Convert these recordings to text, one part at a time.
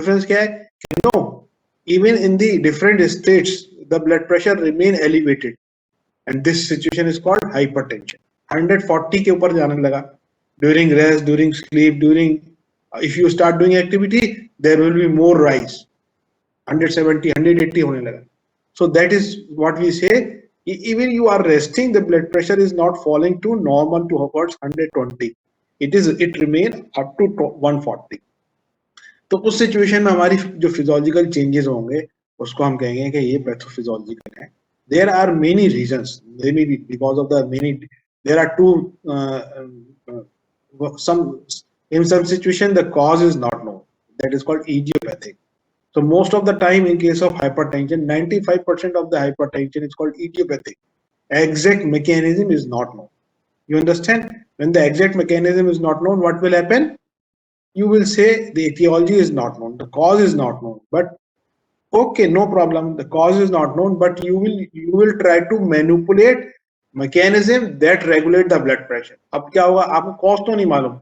Difference क्या है कि no, even in the different states the blood pressure remain elevated and this situation is called hypertension. 140 के ऊपर जाने लगा during rest, during sleep, during if you start doing activity there will be more rise, 170 180 होने लगा। So that is what we say, even you are resting the blood pressure is not falling to normal towards 120, it remain up to 140। तो उस situation में हमारी जो physiological changes होंगे उसको हम कहेंगे कि ये पैथोफिजियोलॉजिकल है। There are many reasons, they may be because of the many, there are two some in some situation the cause is not known, that is called idiopathic। So most of the time in case of hypertension, 95% of the hypertension is called idiopathic. Exact mechanism is not known. You understand? When the exact mechanism is not known, what will happen? You will say the etiology is not known, the cause is not known. But okay, no problem, the cause is not known, but you will try to manipulate mechanism that regulate the blood pressure। अब क्या होगा, आपको cause तो नहीं मालूम।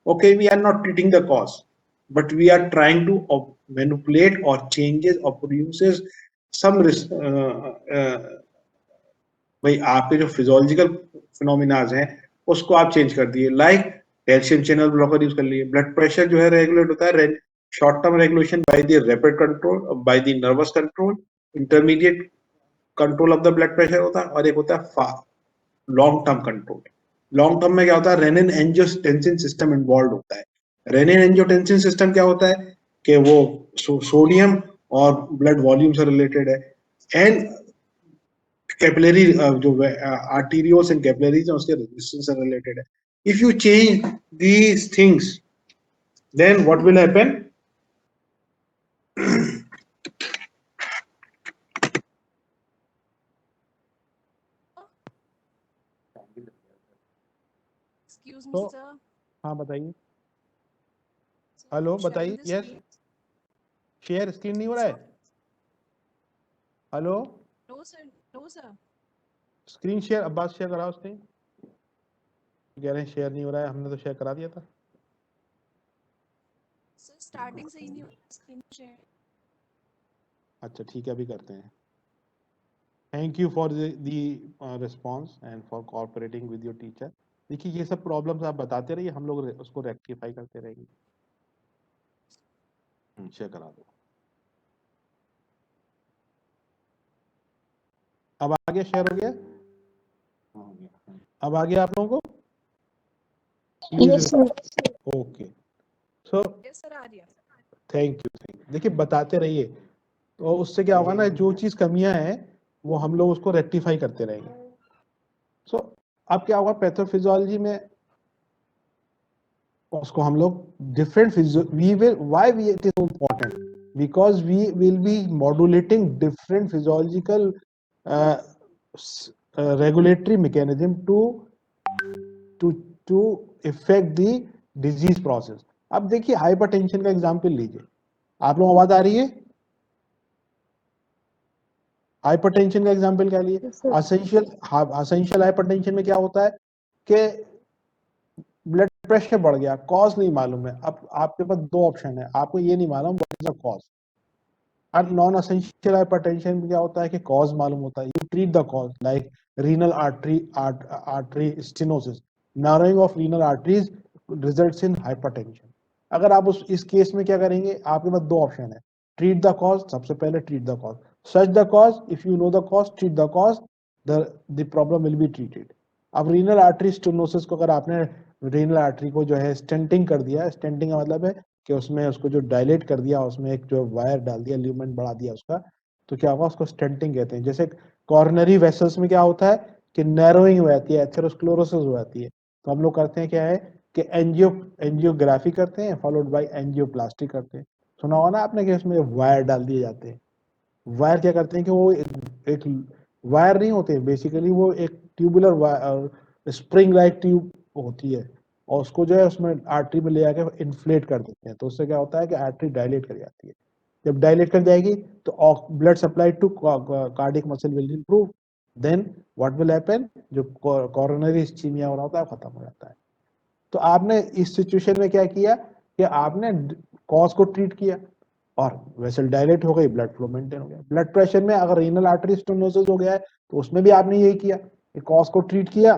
Okay, we are not treating the cause, but we are trying to manipulate or changes or produces some भाई आपके जो फिजियोलॉजिकल फिनोमिनाज हैं उसको आप चेंज कर दिए, like calcium channel blocker use कर लिए। ब्लड प्रेशर जो है रेगुलेट होता है, short term regulation by the rapid control, by the nervous control, intermediate control of the blood pressure होता है, और एक होता है long term control. Long term में क्या होता है, रेनिन एंजियोटेंसिन सिस्टम इन्वॉल्व होता है। रेनिन एंजियोटेंसिन सिस्टम क्या होता है कि वो सोडियम और ब्लड वॉल्यूम से रिलेटेड है, एंड कैपिलरी जो आर्टेरियोस एंड कैपिलरीज हैं उसके रेजिस्टेंस से रिलेटेड है। If you change these things then what will happen, Excuse me, तो sir. हाँ बताइए। Sir, हेलो sharing बताइए। the yes, screen. Share screen नहीं हो रहा है। Hello, No, sir. No, sir. Screen share, Abbas share कराओ स्क्रीन। कह रहे हैं शेयर नहीं हो रहा है, हमने तो शेयर करा दिया था। Sir, starting से ही नहीं हो रहा screen share. अच्छा ठीक है, अभी करते हैं। Thank you for the response and for cooperating with your teacher. देखिए ये सब प्रॉब्लम्स आप बताते रहिए, हम लोग उसको रेक्टिफाई करते रहेंगे। शेयर करा दो। अब आगे शेयर हो गया, अब आ गया आप लोगों को। Yes, sir. ओके, सो Yes, sir, आ रही है. Thank you. देखिए बताते रहिए, तो उससे क्या होगा ना, जो चीज कमियां हैं वो हम लोग उसको रेक्टिफाई करते रहेंगे। सो अब क्या होगा पैथोफिजियोलॉजी में, उसको हम लोग different we will why we it is important because we will be modulating different physiological regulatory mechanism to effect the disease process. अब देखिए हाइपरटेंशन का एग्जांपल लीजिए, आप लोग आवाज आ रही है? हाइपरटेंशन का एग्जांपल क्या लिए? Yes, sir. असेंशियल हाइपरटेंशन में क्या होता है कि ब्लड प्रेशर बढ़ गया, कॉज नहीं मालूम है। अब आपके पास दो ऑप्शन है, आपको ये नहीं मालूम व्हाट इज द कॉज। और नॉन असेंशियल हाइपरटेंशन में क्या होता है कि कॉज मालूम होता है, you treat the cause like renal artery stenosis, narrowing of renal arteries results in hypertension. अगर आप इस केस में क्या करेंगे, आपके पास दो ऑप्शन है, ट्रीट द कॉज, सबसे पहले treat the cause, search the cause, if you know the cause treat the cause, the problem will be treated. अब रीनल आर्टरी स्टेनोसिस को अगर आपने रीनल आर्टरी को जो है स्टेंटिंग कर दिया, स्टेंटिंग का मतलब है कि उसमें उसको जो डायलेट कर दिया, उसमें एक जो वायर डाल दिया, ल्यूमेन बढ़ा दिया उसका, तो क्या होगा, उसको स्टेंटिंग कहते हैं। जैसे कॉर्नरी वेसल्स में क्या होता है कि नैरोइंग हो जाती है, एथेरोस्क्लेरोसिस हो जाती है, तो हम लोग करते हैं क्या है कि एंजियोग्राफी करते हैं फॉलोड बाय एंजियोप्लास्टी करते हैं। सुना होगा ना आपने कि उसमें वायर डाल दिए जाते हैं। वायर क्या करते हैं कि वो एक वायर नहीं होते, बेसिकली वो एक ट्यूबुलर स्प्रिंग लाइक ट्यूब होती है, और उसको जो है उसमें आर्टरी में ले जाके इन्फ्लेट कर देते हैं, तो उससे क्या होता है कि आर्टरी डायलेट कर जाती है। जब डायलेट कर जाएगी तो blood supply to cardiac muscle will improve, then what will happen, जो कोरोनरी इस्चीमिया हो रहा होता है खत्म हो जाता है। तो आपने इस सिचुएशन में क्या किया कि आपने कॉज को ट्रीट किया, और वेसल डायलेट हो गई, ब्लड फ्लो मेंटेन हो गया। ब्लड प्रेशर में अगर रीनल आर्टरी स्टेनोसिस हो गया है तो उसमें भी आपने यही किया, कॉज को ट्रीट किया,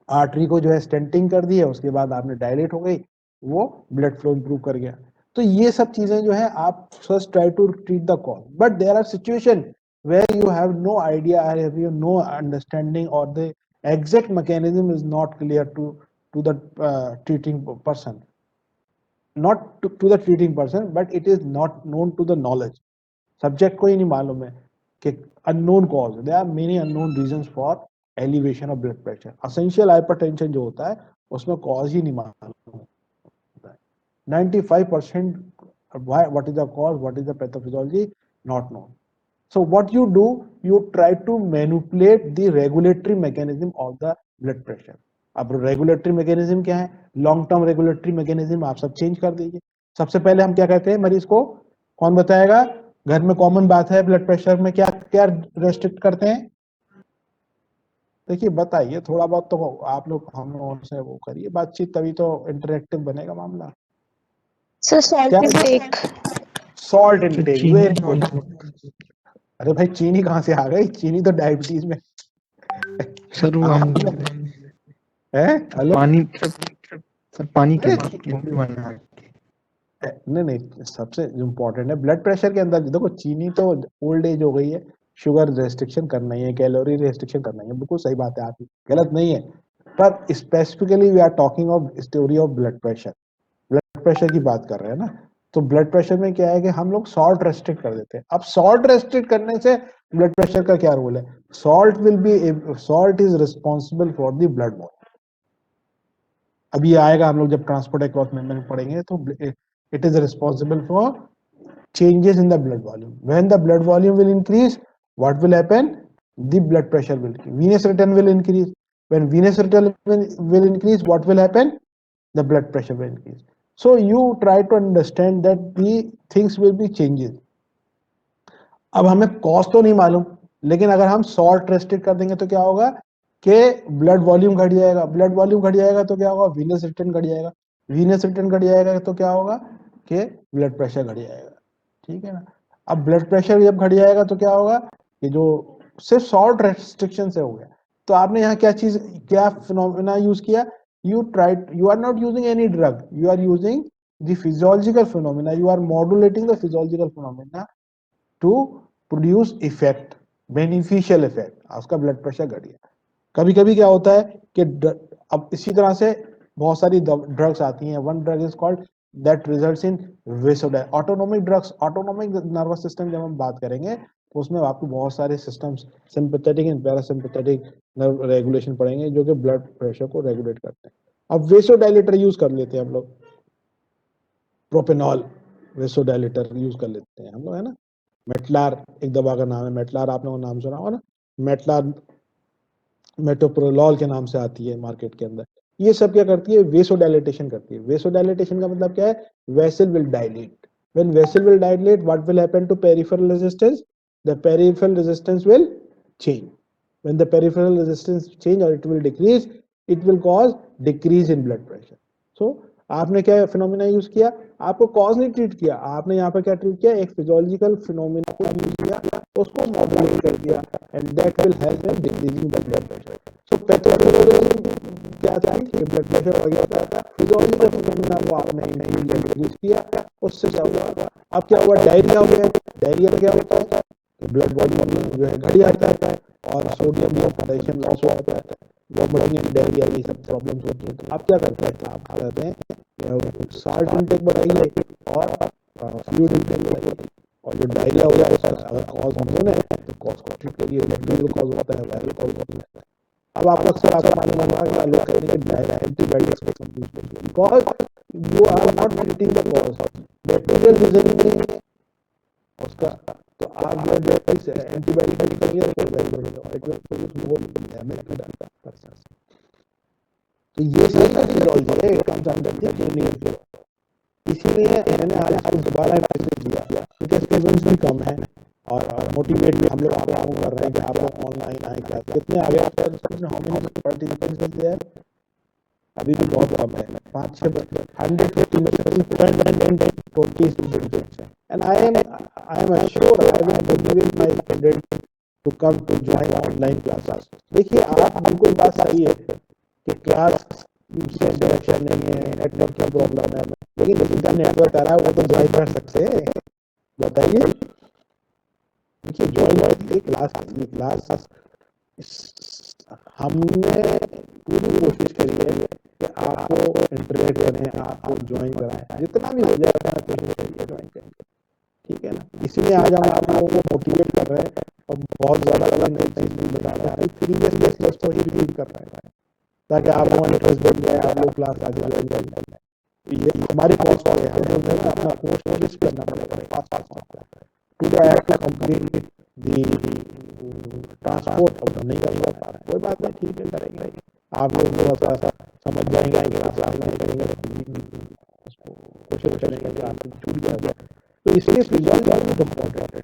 आर्टरी को जो है स्टेंटिंग कर दी है, उसके बाद आपने डायलेट हो गई, वो ब्लड फ्लो इंप्रूव कर गया। तो ये सब चीजें जो है आप first try to treat the cause, but there are situation where you have no idea, have you no understanding, और the exact mechanism is not clear to the treating person, not to the treating person, but it is not known to the knowledge. Subject को ही नहीं मालूम है कि unknown cause, there are many unknown reasons for elevation of blood pressure. Essential hypertension जो होता है उसमें कॉज ही नहीं मालूम होता है। 95% what is the cause, what is the pathophysiology, not known. So what you do, you try to manipulate the regulatory mechanism of the blood pressure. अब regulatory mechanism क्या है, लॉन्ग टर्म रेगुलेटरी मैकेनिज्म आप सब change कर दीजिए। सबसे पहले हम क्या कहते हैं मरीज को, कौन बताएगा, घर में कॉमन बात है ब्लड प्रेशर में क्या क्या रेस्ट्रिक्ट करते हैं, देखिए बताइए, थोड़ा बहुत तो आप लोग हम लोगों से वो करिए बातचीत, तभी तो इंटरेक्टिव बनेगा मामला। सर सॉल्ट क्या इंटेक। सॉल्ट इंटेक, चीनी वेरी गुड। अरे भाई चीनी कहाँ से आ गई, चीनी तो डायबिटीज में सर वो हम है। हेलो पानी, सर पानी के नहीं नहीं, सबसे इम्पोर्टेंट है ब्लड प्रेशर के अंदर देखो, चीनी तो ओल्ड एज हो गई है, शुगर रेस्ट्रिक्शन करना ही है, कैलोरी रेस्ट्रिक्शन करना ही है, बिल्कुल सही बात है आपकी, गलत नहीं है। पर specifically we are talking of story of blood pressure, blood pressure की बात कर रहे हैं ना। तो ब्लड प्रेशर में क्या है कि हम लोग सॉल्ट रेस्ट्रिक्ट कर देते हैं। अब सॉल्ट रेस्ट्रिक्ट करने से ब्लड प्रेशर का क्या रोल है, salt is responsible for the blood volume. अभी आएगा, हम लोग जब ट्रांसपोर्ट अक्रॉस मेंब्रेन पढ़ेंगे तो it is responsible for changes in the blood volume. When the blood volume will increase, what will happen, the blood pressure will increase, venous return will increase. When venous return will increase, what will happen, the blood pressure will increase. So you try to understand that the things will be changes. अब हमें cause तो नहीं मालूम, लेकिन अगर हम salt restrict कर देंगे तो क्या होगा कि ब्लड वॉल्यूम घट जाएगा, ब्लड वॉल्यूम घट जाएगा तो क्या होगा, वीनस रिटर्न घट जाएगा, वीनस रिटर्न घट जाएगा तो क्या होगा कि ब्लड प्रेशर घट जाएगा, ठीक है ना। अब ब्लड प्रेशर जब घट जाएगा तो क्या होगा कि जो सिर्फ सॉल्ट रेस्ट्रिक्शन से हो गया। तो आपने यहाँ क्या फिनोमेना यूज किया, you are not using any drug, you are using the physiological phenomena, you are modulating the physiological phenomena to produce effect, beneficial effect, उसका ब्लड प्रेशर घट गया। कभी कभी क्या होता है कि अब इसी तरह से बहुत सारी ड्रग्स आती हैं, one drug is called that results in vasodilation, autonomic drugs, autonomic nervous system जब हम बात करेंगे तो उसमें आपको बहुत सारे systems, sympathetic and parasympathetic nerve regulation पढ़ेंगे जो कि ब्लड प्रेशर को रेगुलेट करते हैं। अब वेसोडाइलेटर यूज कर लेते हैं हम लोग, प्रोपेनॉल वेसोडाइलेटर यूज कर लेते हैं हम लोग, है ना। मेटलार एक दवा का नाम है, मेटलार आपने वो नाम सुना होगा ना, मेटलार मेटोप्रोलॉल के नाम से आती है मार्केट के अंदर। ये सब क्या करती है, वेसोडाइलेटेशन करती है। वेसोडाइलेटेशन का मतलब क्या है, vessel will dilate, when vessel will dilate what will happen to peripheral resistance, the peripheral resistance will change, when the peripheral resistance change और it will decrease, it will cause decrease in blood pressure. So आपने क्या phenomena use किया, आपको cause नहीं treat किया, आपने यहाँ पर क्या ट्रीट किया, एक फिजियोलॉजिकल फिनोमेना को यूज किया, उसको मॉड्यूलेट कर दिया, and that will help in decreasing the blood pressure. So pathology क्या था कि ब्लड प्रेशर बढ़ गया था, फिजियोलॉजिकल फिनोमेना को आपने इंट्रोड्यूस किया, उससे क्या हुआ, अब क्या हुआ, डायरिया हो गया। डायरिया में क्या होता है, ब्लड वॉल्यूम जो है घट जाता है और सोडियम या पोटेशियम लॉस हो जाता है, वॉमिटिंग एंड डायरिया ये सब प्रॉब्लम्स होती हैं। तो आप क्या करते हैं, आप कहते हैं साल्ट इंटेक बढ़ाइए और फ्लूइड इंटेक बढ़ाइए, और जो डायरिया हो जाए उसका अगर कॉज नोन है तो कॉज को ट्रीट करिए, बैक्टीरियल कॉज होता है, वायरल कॉज होता है। अब आपको अक्सर आपको मालूम होगा कि लोग कहते हैं कि antibiotics because you are not treating the cause, bacterial reason नहीं है उसका, तो आप जो एंटीबायोटिक करिए तो तो ये सारी फिजियोलॉजी है, कम्स अंडर द क्लिनिकल। इसीलिए मैंने आज इसको दोबारा एम्फेसिस दिया क्योंकि स्टूडेंट्स भी कम है और मोटिवेट भी हम लोग आप लोगों को कर रहे हैं कि आप लोग ऑनलाइन आए क्लास, कितने आ गए आपका, हाउ मेनी पार्टिसिपेंट्स देयर, अभी भी बहुत कम है, 5-6 150 में से 20 students हैं, and I am assured I will motivate my students to come to join online classes. देखिए आप बिल्कुल बात सही है कि क्लास से डायरेक्शन नहीं है, नेटवर्क की प्रॉब्लम है, लेकिन जिनका नेटवर्क आ रहा है वो तो ज्वाइन कर सकते हैं, बताइए। देखिए ज्वाइन क्लास हमने पूरी कोशिश करी है कि आपको इंटरेक्ट करें, आपको ज्वाइन कराएं, जितना भी हो जाए उतना कोशिश करिए ज्वाइन करें, ठीक है ना। इसीलिए आज हम आप लोगों को मोटिवेट कर रहे हैं और बहुत ज़्यादा अलग नई चीज़ भी बता रहे हैं, प्रीवियस लेक्चर्स को ही रिपीट कर रहे हैं ताकि आप लोगों का इंटरेस्ट बढ़ जाए, आप लोग क्लास आगे ज्वाइन कर लें। ये हमारी कॉस्ट है, हमें अपना कोर्स फिनिश करना पड़ेगा fast. Today I have to complete the transport, अब नहीं कर पा रहे हैं, कोई बात नहीं, ठीक है करेंगे। आप लोग थोड़ा सा समझ जाएंगे कि क्लास नहीं करेंगे, कोशिश करेंगे कि आपको छूट जाए, तो इसलिए रिजल्ट बहुत इम्पोर्टेंट है।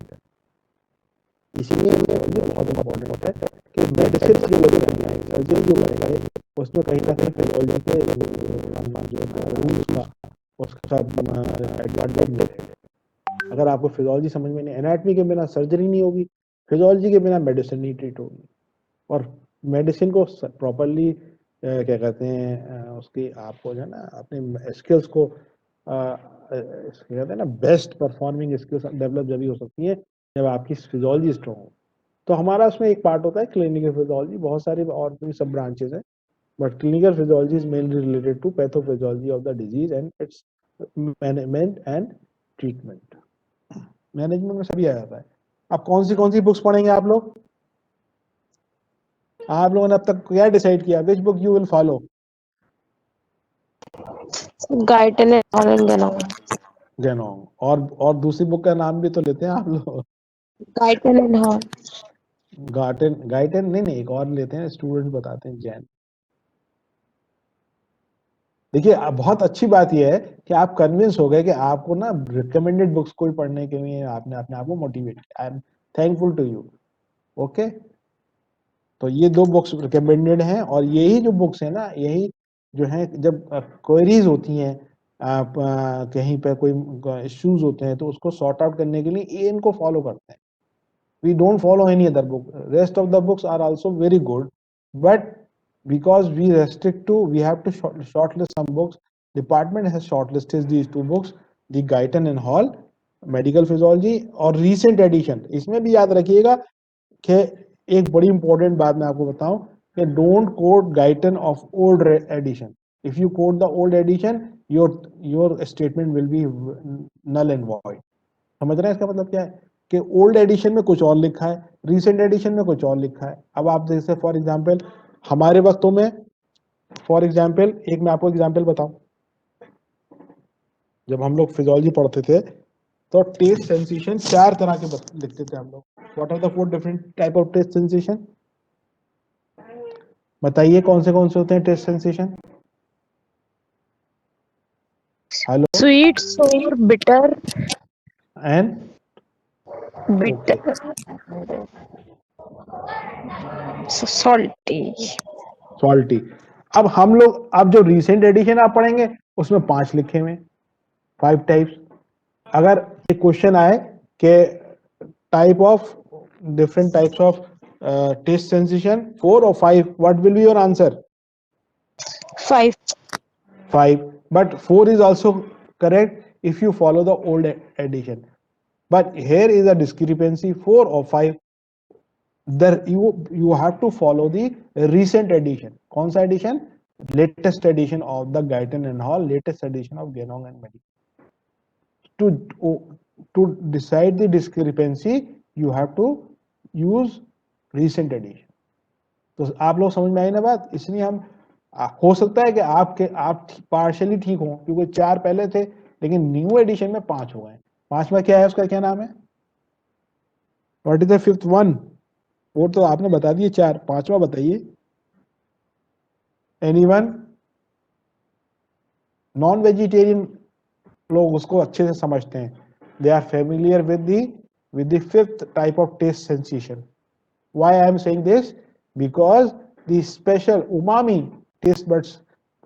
इसीलिए ये बहुत इम्पोर्टेंट है कि मेडिसिन जो लोग करेंगे, सर्जरी जो करेंगे, उसमें कहीं ना कहीं फिजियोलॉजी के जो रूल्स का उसका एडवांटेज मिलेगा। अगर आपको फिजियोलॉजी समझ में नहीं, एनाटॉमी के बिना सर्जरी नहीं होगी, फिजियोलॉजी के बिना मेडिसिन नहीं ट्रीट होगी, और मेडिसिन को प्रॉपरली क्या कहते हैं उसकी आपको जो है ना अपने स्किल्स को कहते हैं ना बेस्ट परफॉर्मिंग स्किल्स डेवलप जब भी हो सकती है जब आपकी फिजियोलॉजी स्ट्रॉन्ग हो। तो हमारा उसमें एक पार्ट होता है क्लिनिकल फिजियोलॉजी, बहुत सारी और भी सब ब्रांचेस हैं, but clinical physiology is mainly related to pathophysiology of the disease and its management and treatment. Management में सभी आ जाता है। अब कौन सी बुक्स पढ़ेंगे आप लोग? आप लोगों ने अब तक क्या डिसाइड किया, which book you will follow? Guyton and जेनोंग, और दूसरी बुक का नाम भी तो लेते हैं आप लोग। Guyton and Hall. गाइटन नहीं, एक और लेते हैं, स्टूडेंट बताते हैं, जैन। देखिए बहुत अच्छी बात यह है कि आप कन्विंस हो गए कि आपको ना रिकमेंडेड बुक्स कोई पढ़ने के लिए आपने अपने आप को मोटिवेट किया। I am thankful to you. Okay, तो ये 2 बुक्स रिकमेंडेड हैं, और यही जो बुक्स है ना, यही जो है जब क्वेरीज होती हैं, आप कहीं पे कोई इश्यूज होते हैं तो उसको सॉर्ट आउट करने के लिए ये इनको फॉलो करते हैं। We don't follow any other book. Rest of the books are also very good, but because we restrict to, we have to shortlist some books. Department has shortlisted these 2 books, the Guyton and Hall, Medical Physiology, और recent edition। इसमें भी याद रखिएगा कि एक बड़ी important बात मैं आपको बताऊं कि don't quote Guyton of old edition. If you quote the old edition, your statement will be null and void. समझ रहे हैं इसका मतलब क्या है कि ओल्ड एडिशन में कुछ और लिखा है, रीसेंट एडिशन में कुछ और लिखा है। अब आप जैसे फॉर एग्जांपल हमारे वक्तों में, फॉर एग्जांपल एक मैं आपको एग्जांपल बताऊं, जब हम लोग फिजियोलॉजी पढ़ते थे तो टेस्ट सेंसेशन 4 तरह के लिखते थे हम लोग। What are the 4 different type of test sensation? बताइए कौन से होते हैं test sensation? Hello? Sweet, sour, bitter, and bitter, salty. Salty. अब हम लोग, अब जो रीसेंट एडिशन आप पढ़ेंगे उसमें 5 लिखे हुए, 5 टाइप्स। अगर एक क्वेश्चन आए कि type of different types of test sensation 4 or 5, what will be your answer? 5. 5, but 4 is also correct if you follow the old edition, but here is a discrepancy, 4 or 5, there you have to follow the recent edition. कौन सा edition? Latest edition of the Guyton and Hall, latest edition of Genong and Medical. To decide the discrepancy you have to use recent edition. तो आप लोग समझ में आई ना बात? इसलिए हम हो सकता है कि आप पार्शियली ठीक हो क्योंकि 4 पहले थे, लेकिन न्यू एडिशन में 5 हो गए। 5वां क्या है, उसका क्या नाम है? What is the 5th one? वो तो आपने बता दिए 4, 5वां बताइए। एनीवन? नॉन वेजिटेरियन लोग उसको अच्छे से समझते हैं, they are familiar with the 5th type of test sensation. Why I am saying this? Because the special umami taste buds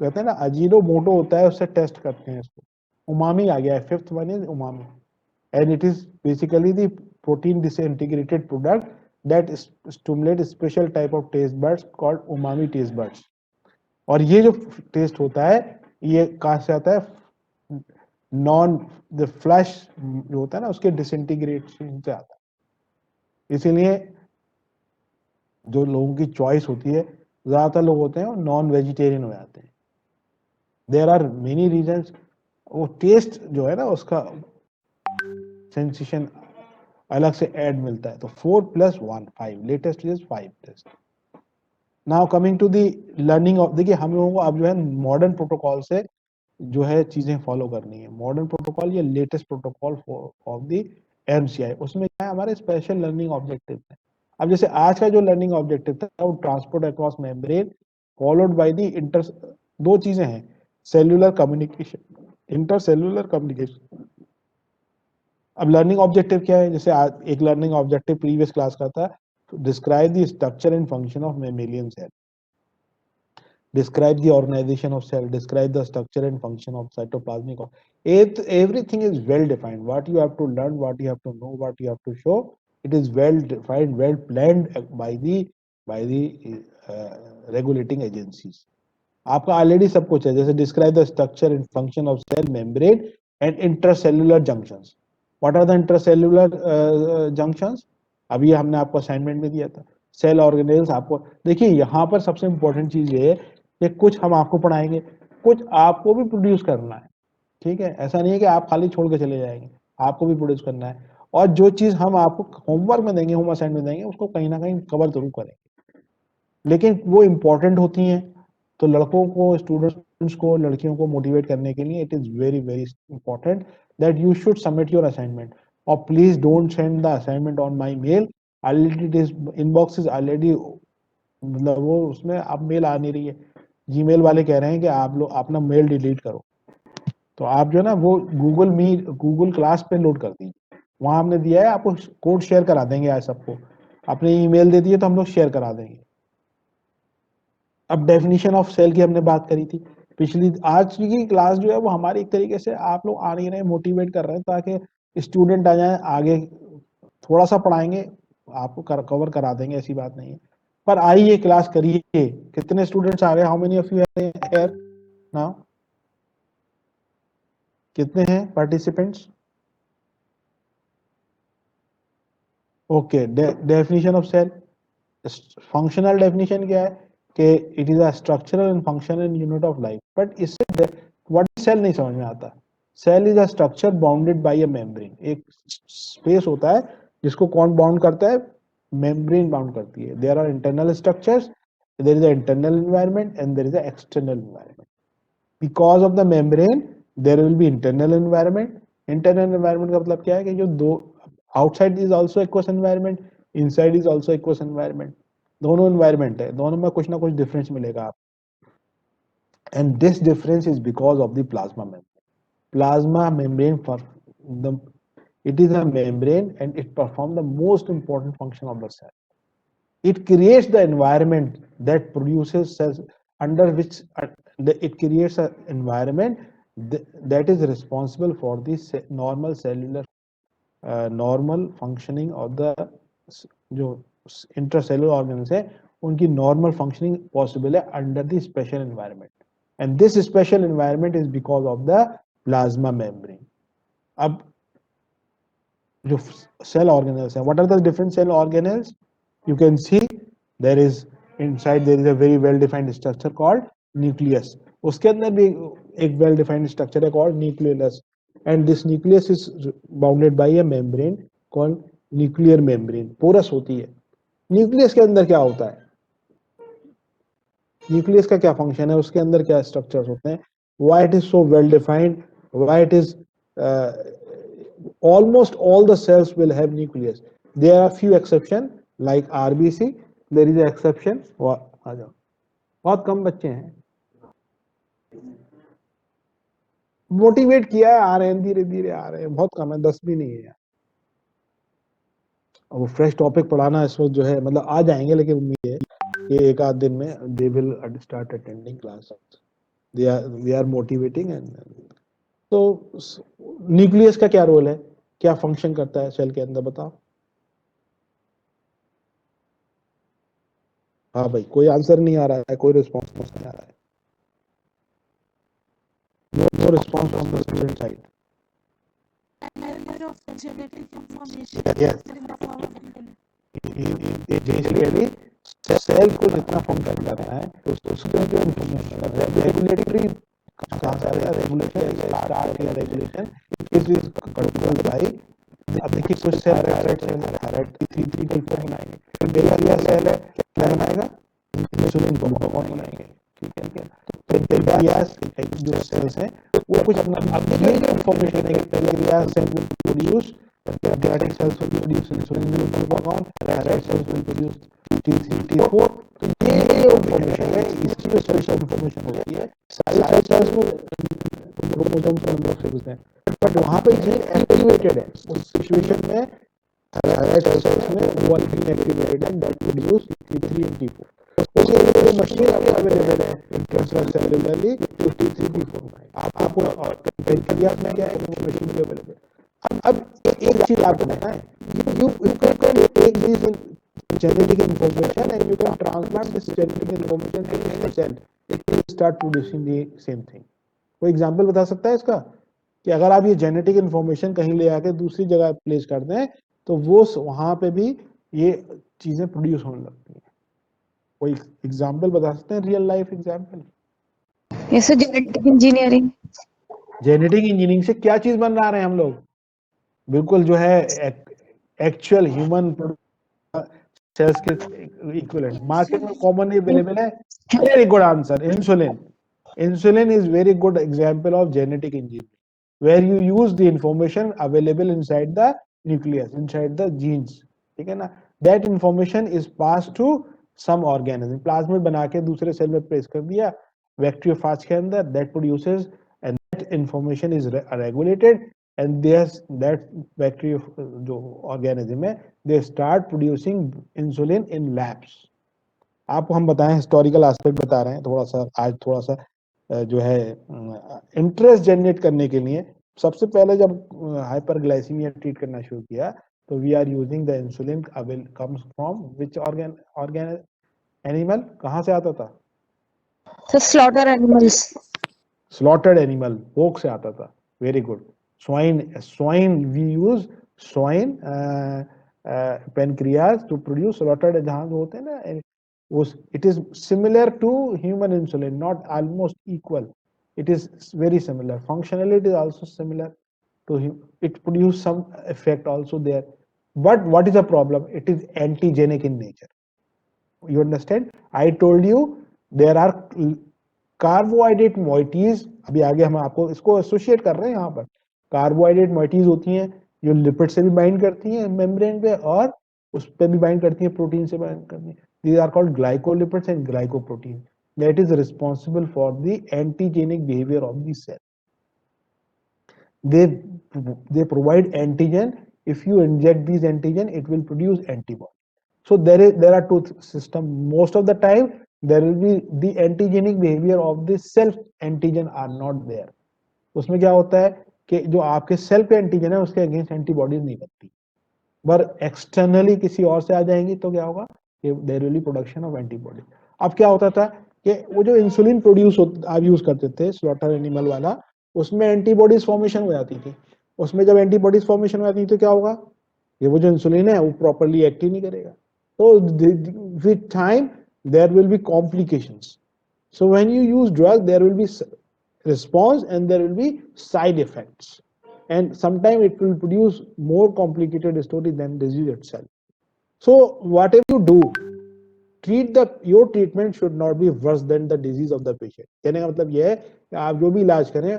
कहते हैं ना अजीनो मोटो होता है, उससे टेस्ट करते हैं इसको। उमामी आ गया है, fifth one is umami, and it is basically the protein disintegrated product that stimulate special type of taste buds called umami taste buds. और ये जो टेस्ट होता है ये कहाँ से आता है? नॉन द फ्लैश जो होता है ना उसके डिसइंटीग्रेशन से आता है। इसीलिए जो लोगों की चॉइस होती है, ज्यादातर लोग होते हैं नॉन वेजिटेरियन हो जाते हैं। There are many reasons. वो टेस्ट जो है ना उसका सेंसेशन अलग से ऐड मिलता है। तो 4 + 1 5, latest is 5 test. Now coming to the learning of, देखिए हम लोगों को अब जो है मॉडर्न प्रोटोकॉल से जो है चीजें फॉलो करनी है। मॉडर्न प्रोटोकॉल ये latest protocol of the MCI, उसमें क्या है हमारे स्पेशल लर्निंग ऑब्जेक्टिव है। अब जैसे आज का जो लर्निंग ऑब्जेक्टिव था वो transport across membrane followed by the inter, दो चीजें हैं, सेल्यूलर कम्युनिकेशन, इंटरसेल्यूलर कम्युनिकेशन। अब लर्निंग ऑब्जेक्टिव क्या है? जैसे आज एक लर्निंग ऑब्जेक्टिव प्रीवियस क्लास का था, describe the structure and function of mammalian cell, describe the organization of cell, describe the structure and function of cytoplasmic. Everything is well defined. What you have to learn, what you have to know, what you have to show, it is well defined, well planned by the regulating agencies. आपका already सब कुछ है। जैसे describe the structure and function of cell membrane and intercellular junctions. What are the intercellular junctions? अभी हमने आपको assignment में दिया था। सेल ऑर्गेनेल्स आपको, देखिए यहाँ पर सबसे इंपॉर्टेंट चीज ये है कि कुछ हम आपको पढ़ाएंगे, कुछ आपको भी प्रोड्यूस करना है। ठीक है, ऐसा नहीं है कि आप खाली छोड़ के चले जाएंगे, आपको भी प्रोड्यूस करना है। और जो चीज हम आपको होमवर्क में देंगे, होम असाइनमेंट देंगे, उसको कहीं ना कहीं कवर जरूर करेंगे, लेकिन वो इंपॉर्टेंट होती हैं। तो लड़कों को, स्टूडेंट्स को, लड़कियों को मोटिवेट करने के लिए it is very very important that you should submit your assignment. और please don't send the assignment on my mail, already it is inbox is already, मतलब वो उसमें अब मेल आ नहीं रही है। जीमेल वाले कह रहे हैं कि आप लोग अपना मेल डिलीट करो। तो आप जो है ना वो गूगल मीट, गूगल क्लास पे लोड कर दीजिए, वहां हमने दिया है, आपको कोड शेयर करा देंगे आज सबको। आपने ईमेल दे दिए तो हम लोग शेयर करा देंगे। अब डेफिनेशन ऑफ सेल की हमने बात करी थी पिछली, आज की क्लास जो है वो हमारी एक तरीके से आप लोग आ नहीं रहे, मोटिवेट कर रहे हैं ताकि स्टूडेंट आ जाए आगे। थोड़ा सा पढ़ाएंगे, आपको कवर करा देंगे, ऐसी बात नहीं है, पर आइए क्लास करिए। कितने स्टूडेंट्स आ रहे हैं? How many of you are here now? कितने हैं participants? Okay, definition of cell, functional definition क्या है कि it is a structural and functional unit of life. But इससे व्हाट इज सेल नहीं समझ में आता। Cell is a structure bounded by a membrane, एक स्पेस होता है जिसको कौन बाउंड करता है? मेम्ब्रेन बाउंड करती है। There are internal structures, there is a internal environment and there is a external environment. Because of the membrane there will be internal environment. Internal environment का मतलब क्या है कि जो दो, outside is also aqueous environment, inside is also aqueous environment. दोनों environment है, दोनों में कुछ ना कुछ डिफरेंस मिलेगा आप। And this difference is because of the plasma membrane. Plasma membrane for the, it is a membrane and it performs the most important function of the cell. It creates the environment that produces cells under which it creates an environment that is responsible for the normal cellular normal functioning of the जो intracellular organs है उनकी normal functioning possible है under the special environment, and this special environment is because of the plasma membrane. अब जो cell organelles हैं, what are the different cell organelles? You can see there is inside there is a very well defined structure called nucleus. उसके अंदर भी एक well defined structure है called nucleus, and this nucleus is bounded by a membrane called nuclear membrane. Porous होती है। Nucleus के अंदर क्या होता है? न्यूक्लियस का क्या फंक्शन है? उसके अंदर क्या स्ट्रक्चर्स होते हैं? Why it is so well defined? Why it is almost all the cells will have nucleus. There are few exception like RBC, there is an exception। आ जाओ, बहुत कम बच्चे हैं, मोटिवेट किया है, आ रहे हैं, धीरे धीरे आ रहे हैं, बहुत कम है, 10 भी नहीं है यार। वो फ्रेश टॉपिक पढ़ाना इस वक्त जो है, मतलब आ जाएंगे, लेकिन उम्मीद है कि एक आध दिन में they will start attending class. We are motivating and तो न्यूक्लियस का क्या रोल है, क्या फंक्शन करता है सेल के अंदर, बताओ। हाँ भाई, कोई आंसर नहीं आ रहा है, कोई रिस्पॉन्स नहीं आ रहा है। No response from the student side. Basically cell को जितना फंक्शन करना है उसका जो इंफॉर्मेशन रेगुलेटरी कहाँ से आ रहा है, regulation regulation is controlled by, अब देखिए कुछ सेल थायराइड सेल है, थायराइड 3 बनाएंगे, फिर बेलिया सेल है, क्या बनाएगा, इंसुलिन ग्लूकागॉन बनाएंगे, ठीक है। तो पेनक्रियास जो सेल्स हैं वो कुछ अपना अब ये जो इंफॉर्मेशन है कि pancreas cell will produce, pancreatic cells will produce insulin glucagon, thyroid cells will produce T3 T4, तो ये जो इंफॉर्मेशन है इसकी जो स्पेशल इंफॉर्मेशन होती है सारी सेल्स में क्रोमोसोम्स नंबर फिक्स्ड है, बट वहां पे जीन एक्टिवेटेड है, उस सिचुएशन में थायराइड सेल्स में वो जीन एक्टिवेटेड है that produce T3 and T4। तो ये मशीन अवेलेबल है इंट्रासेल्युलरली T3 T4 में, आपको पेनक्रियास में क्या है मशीन भी अवेलेबल है। अब एक चीज आपको बताएं, you can take these genetic information and you can transplant this genetic information in a cell, it will start producing the same thing। कोई एग्जांपल बता सकता है इसका कि अगर आप ये जेनेटिक इंफॉर्मेशन कहीं ले आके दूसरी जगह प्लेस कर दें तो वो वहां पे भी ये चीजें प्रोड्यूस होने लगती हैं। कोई एग्जांपल बता सकते हैं, रियल लाइफ एग्जांपल। ऐसे जेनेटिक इंजीनियरिंग। जेनेटिक इंजीनियरिंग से क्या चीज बन रहा है हम लोग, बिल्कुल जो है एक्चुअल ह्यूमन सेल्स के इक्विवेलेंट मार्केट में कॉमनली अवेलेबल है। Very good answer, insulin. Insulin is very good example of genetic engineering where you use the information available inside the nucleus, inside the genes, ठीक है ना। that information is passed to some organism, plasmid बना के दूसरे cell में place कर दिया bacteriophage के अंदर, that produces and that information is regulated and there's that bacteria जो organism है they start producing insulin in labs। आपको हम बताएं हिस्टोरिकल एस्पेक्ट बता रहे हैं थोड़ा सा, आज थोड़ा सा जो है इंटरेस्ट जनरेट करने के लिए। सबसे पहले जब हाइपरग्लाइसीमिया ट्रीट करना शुरू किया तो we are using the insulin comes from which organ animal, कहाँ से आता था, So slaughter animals. Slaughtered animal, pork से आता था। Very good. Swine we use swine pancreas to produce slaughtered, जहां जो होते हैं ना उस, it is similar to human insulin, not almost equal, it is very similar functionally, it is also similar to him, it produce some effect also there, but what is the problem, it is antigenic in nature, you understand। I told you there are carbohydrate moieties, अभी आगे हम आपको इसको associate कर रहे हैं यहाँ पर, कार्बोहाइड्रेट मोइटीज होती हैं जो लिपिड से भी बाइंड करती हैं मेम्ब्रेन पे और उस पे भी बाइंड करती हैं, प्रोटीन से बाइंड करती हैं। These are called glycolipids and glycoprotein that is responsible for the antigenic behavior of the cell. They provide antigen. If you inject these antigen, it will produce antibody. So there are two systems. Most of the time, there will be the antigenic behavior of the self antigen are not there. उसमें क्या होता है कि जो आपके cell पे antigen है उसके अगेंस्ट एंटीबॉडीज नहीं बनती, पर एक्सटर्नली किसी और से आ जाएंगी तो क्या होगा, there will be production of antibody. अब क्या होता था कि वो जो इंसुलिन प्रोड्यूस आप यूज करते थे स्लॉटर एनिमल वाला, उसमें एंटीबॉडीज फॉर्मेशन हो जाती थी। उसमें जब एंटीबॉडीज फॉर्मेशन हो जाती थी तो क्या होगा, ये वो जो इंसुलिन है वो प्रॉपरली एक्ट ही नहीं करेगा, तो with time there will be complications. So when you use drug there will be response and there will be side effects and sometimes it will produce more complicated story than disease itself. So whatever you do, your treatment should not be worse than the disease of the patient। कहने का मतलब यह है कि आप जो भी इलाज करें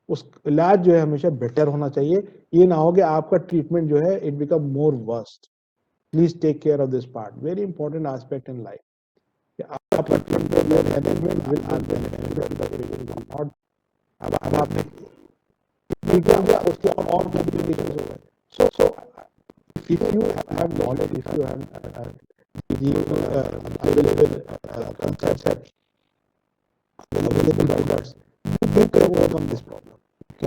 उस इलाज जो है हमेशा बेटर होना चाहिए, ये ना हो कि आपका ट्रीटमेंट जो है it become more worst. Please take care of this part, very important aspect in life. आपका ट्रीटमेंट मैनेजमेंट विल नॉट, अब आपने उसके और कॉम्प्लिकेशंस हो गए। So if you have knowledge, if you have the available concept available products, you can overcome this problem.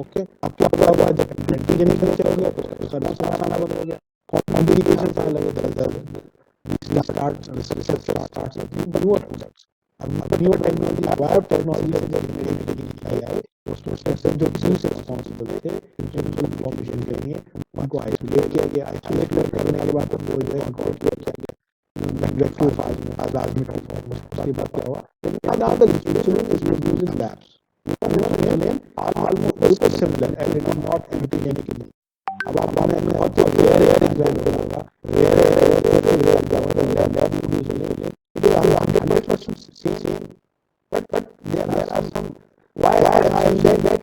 Okay, अब क्या होगा जब एंटीजन ही नहीं चला गया तो उसका रिस्पॉन्स आना बंद हो गया, कॉम्प्लिकेशंस आने लगे, starts with newer products. अब newer technology, wired technology से जब आई उसमें से जो चीज रिस्पॉन्सिबल थे इंसुलिन फॉर्मेशन के लिए उनको आइसोलेट किया गया, आइसोलेट करने के बाद उनको जो है कंट्रोल किया गया नेगेटिव प्लाज्मिक फॉर्म में। उसके बाद क्या हुआ, now the insulin is used in labs. Insulin almost very similar and it is not antigenic. अब आपने बहुत रेयर एग्जाम्पल होगा, rare lab insulin it is 100% same, but there are some why I am saying that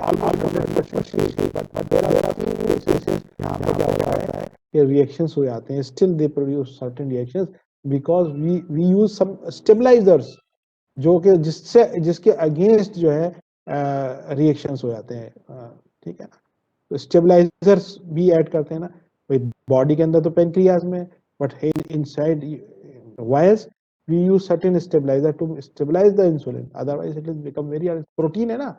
almost 100% same, but there are few cases यहाँ पे क्या होता है कि reactions हो जाते हैं, still they produce certain reactions because we use some stabilizers जो कि जिसके अगेंस्ट जो है रिएक्शंस हो जाते हैं, ठीक है ना। तो स्टेबलाइजर्स भी ऐड करते हैं ना, बॉडी के अंदर तो पेनक्रियाज में, but inside vials we use certain stabiliser to stabilise the insulin, otherwise it is become very, protein है ना,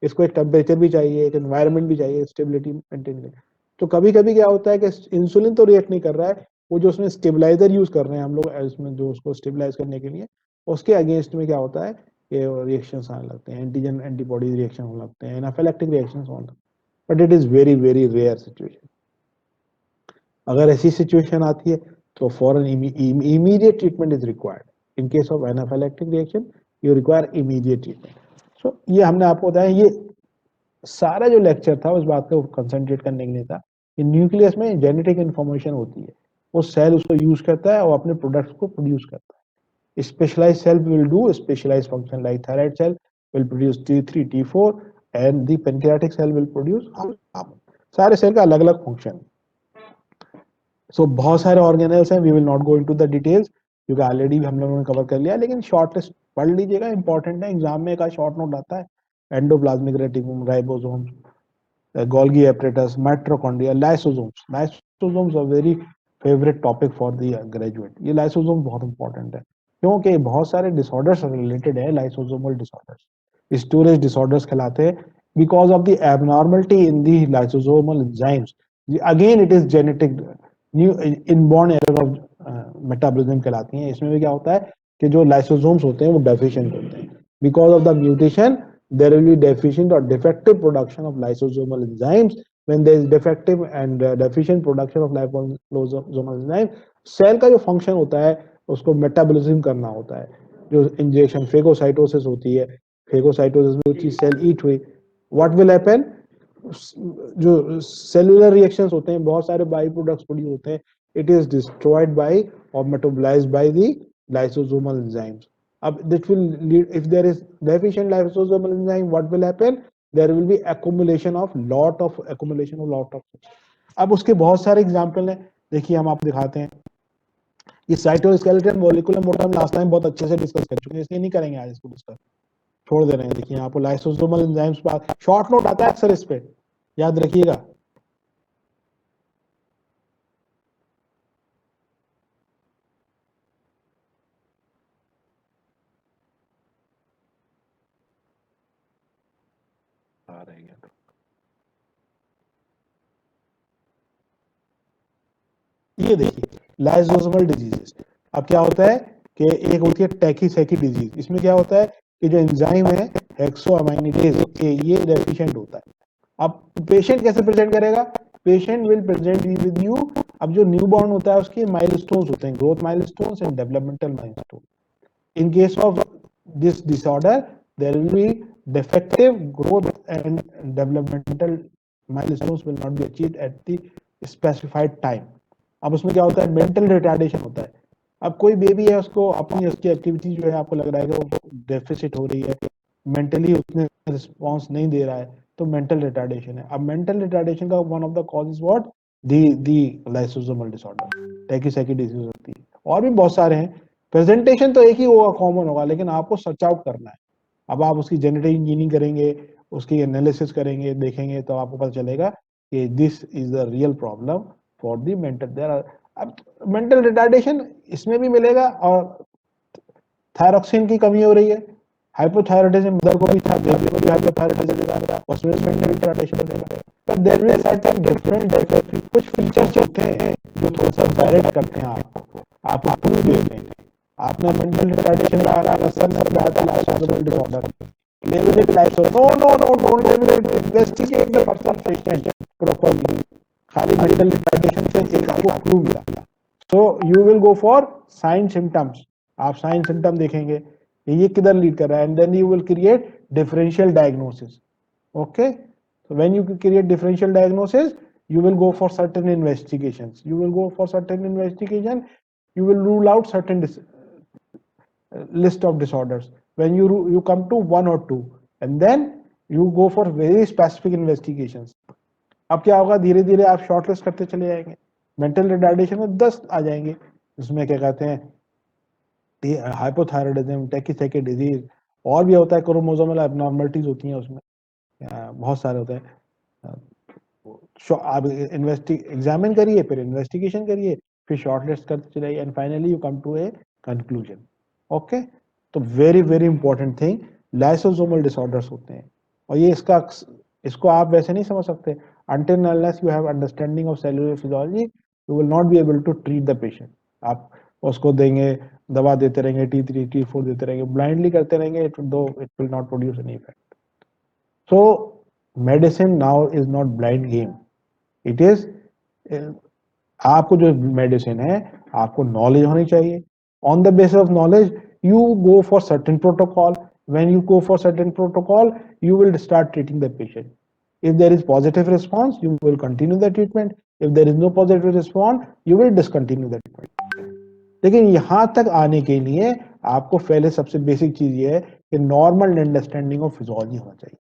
इसको एक टेम्परेचर भी चाहिए, एक एनवायरनमेंट भी चाहिए स्टेबिलिटी मेंटेन करने। तो कभी कभी क्या होता है कि इंसुलिन तो रिएक्ट नहीं कर रहा है, वो जो उसमें स्टेबलाइजर यूज कर रहे हैं हम लोग इसमें जो उसको स्टेबलाइज करने के लिए, उसके अगेंस्ट में क्या होता है कि रिएक्शंस आने लगते हैं, एंटीजन एंटीबॉडी रिएक्शन होने लगते हैं, एनाफिलैक्टिक रिएक्शंस होने लगते हैं, but it is very very rare situation. अगर ऐसी सिचुएशन आती है तो फॉरन immediate treatment is required. In case of anaphylactic reaction you require immediate treatment. So ये हमने आपको बताया, ये सारा जो लेक्चर था उस बात को कंसंट्रेट करने के लिए था कि न्यूक्लियस में जेनेटिक इंफॉर्मेशन होती है, वो सेल उसको यूज करता है और अपने प्रोडक्ट्स को प्रोड्यूस करता है। Specialized cell will do specialized function, like thyroid cell will produce T3, T4 and the pancreatic cell will produce hormone. सारे सेल का अलग अलग फंक्शन। सो बहुत सारे ऑर्गेनेल्स हैं, we will not go into the details क्योंकि ऑलरेडी हम लोगों ने कवर कर लिया, लेकिन शॉर्ट लिस्ट पढ़ लीजिएगा, इंपॉर्टेंट है, एग्जाम में एक शॉर्ट नोट आता है। Endoplasmic reticulum, ribosomes, Golgi apparatus, mitochondria, lysosomes. Lysosomes are very favourite topic for the graduate. ये लाइसोसोम बहुत इंपॉर्टेंट है क्योंकि बहुत सारे डिसऑर्डर्स रिलेटेड है, लाइसोसोमल डिसऑर्डर्स, स्टोरेज डिसऑर्डर्स कहलाते हैं because of the abnormality in the lysosomal enzymes. Again it is genetic, new inborn error of metabolism कहलाती हैं। इसमें भी क्या होता है कि जो लाइसोसोम्स होते हैं वो डेफिशिएंट होते हैं, because of the mutation there will be deficient or defective production of lysosomal enzymes. When there is defective and deficient production of lysosomal enzymes, cell का जो फंक्शन होता है उसको मेटाबॉलिज्म करना होता है, जो इंजेक्शन फेगोसाइटोसिस होती है, फेगोसाइटोसिस में वो चीज सेल ईट हुई, व्हाट विल हैपन, जो सेलुलर रिएक्शंस होते हैं, बहुत सारे बाई प्रोडक्ट्स प्रोड्यूस होते हैं, इट इज डिस्ट्रॉयड बाय और metabolised by the lysosomal enzymes. That will lead, if there is deficient lysosomal enzyme, what will happen, there will be accumulation of lot of अब उसके बहुत सारे example हैं, देखिए हम आपको दिखाते हैं। ये साइटोस्केलेटन मॉलिक्यूलर मोटम लास्ट टाइम बहुत अच्छे से डिस्कस कर चुके हैं, इसलिए नहीं करेंगे आज इसको डिस्कस, छोड़ दे रहे हैं। देखिए यहाँ पर लाइसोसोमल एंजाइम्स पर शॉर्ट नोट आता है अक्सर, इस पे याद रखिएगा। ये देखिए लाइसोसोमल डिजीजेस। अब क्या होता है कि एक होती है टैकीसेकी डिजीज, इसमें क्या होता है कि जो एंजाइम है हेक्सोअमाइनिडेज ये डेफिशिएंट होता है। अब पेशेंट कैसे प्रेजेंट करेगा, patient will present with you, अब जो न्यूबॉर्न होता है उसके माइलस्टोन्स होते हैं, growth milestones and developmental milestone. In case of this disorder there will be defective growth and developmental milestones will not be achieved at the specified time. अब उसमें क्या होता है, मेंटल रिटार्डेशन होता है। अब कोई बेबी है, उसको अपनी उसकी एक्टिविटी जो है आपको लग रहा है कि वो डेफिसिट हो रही है, मेंटली उसने रिस्पॉन्स नहीं दे रहा है, तो मेंटल रिटार्डेशन है। अब मेंटल रिटार्डेशन का one of the cause is what, the lysosomal disorder, Tay Sachs disease होती है। और भी बहुत सारे हैं, प्रेजेंटेशन तो एक ही होगा, कॉमन होगा, लेकिन आपको सर्च आउट करना है। अब आप उसकी जेनेटिक इंजीनियरिंग करेंगे, उसकी एनालिसिस करेंगे, देखेंगे, तो आपको पता चलेगा कि this is the real problem for the mental. There are, अब मेंटल रिटार्डेशन इसमें भी मिलेगा, और थायरॉक्सिन की कमी हो रही है, हाइपोथायराइडिज्म मदर को भी था, बेबी को भी हाइपोथायराइडिज्म था, उसमें मेंटल रिटार्डेशन रहेगा। पर देयर इज सर्टेन डिफरेंट कुछ फीचर्स होते हैं जो थोड़ा सा डायरेक्ट करते हैं आपको प्रूव देते हैं। आपने मेंटल रिटार्डेशन का सर बताया था lysosomal disorder, level no no no don't investigate the person patient properly, खाली मेंटल रिटार्डेशन से एक आपको प्रूव मिला। So you will go for sign symptoms, आप साइन सिम्टम देखेंगे ये किधर लीड कर रहा है, and then you will create differential diagnosis. Okay, so when you create differential diagnosis, you will go for certain investigations, you will rule out certain list of disorders. When you come to one or two, and then you go for very specific investigations. अब क्या होगा, धीरे धीरे आप shortlist करते चले जाएंगे, mental retardation में 10 आ जाएंगे, इसमें क्या कहते हैं हाइपोथायराइडिज्म, टैकीसाइकिक डिजीज, और भी होता है, क्रोमोसोमल एबनॉर्मलिटीज होती हैं उसमें, बहुत सारे होते हैं। आप एग्जामिन करिए, फिर इन्वेस्टिगेशन करिए, फिर शॉर्टलिस्ट करते चलाइए, and finally you come to a conclusion. Okay, तो very very important thing lysosomal disorders होते हैं, और ये इसको आप वैसे नहीं समझ सकते until unless you have understanding of cellular physiology, you will not be able to treat the patient. आप उसको देंगे, दवा देते रहेंगे, T3 T4 देते रहेंगे, blindly करते रहेंगे, though it will not produce any effect. So medicine now is not blind game. It is आपको जो मेडिसिन है आपको नॉलेज होनी चाहिए। On the basis of knowledge, you go for certain protocol. When you go for certain protocol, you will start treating the patient. If there is positive response, you will continue the treatment. If there is no positive response, you will discontinue the treatment. लेकिन यहां तक आने के लिए आपको पहले सबसे basic चीज ये है कि नॉर्मल अंडरस्टैंडिंग ऑफ फिजियोलॉजी होना चाहिए।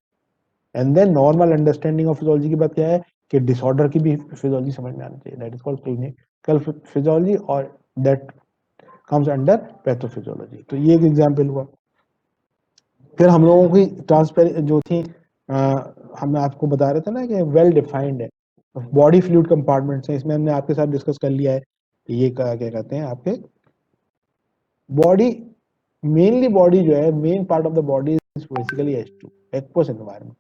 And then normal understanding of physiology की बात क्या है कि डिसऑर्डर की भी फिजियोलॉजी समझ में आनी चाहिए। That is called clinical physiology, और दैट कम्स अंडर पैथोफिजियोलॉजी। तो ये एक एग्जांपल हुआ। फिर हम लोगों की ट्रांसपेरेंट जो थी, हमने आपको बता रहे थे ना कि वेल डिफाइंड है बॉडी फ्लूइड कंपार्टमेंट्स हैं, इसमें हमने आपके साथ डिस्कस कर लिया है। ये क्या कहते हैं आपके बॉडी, मेनली बॉडी जो है, main part of the body is basically H2 aqueous environment.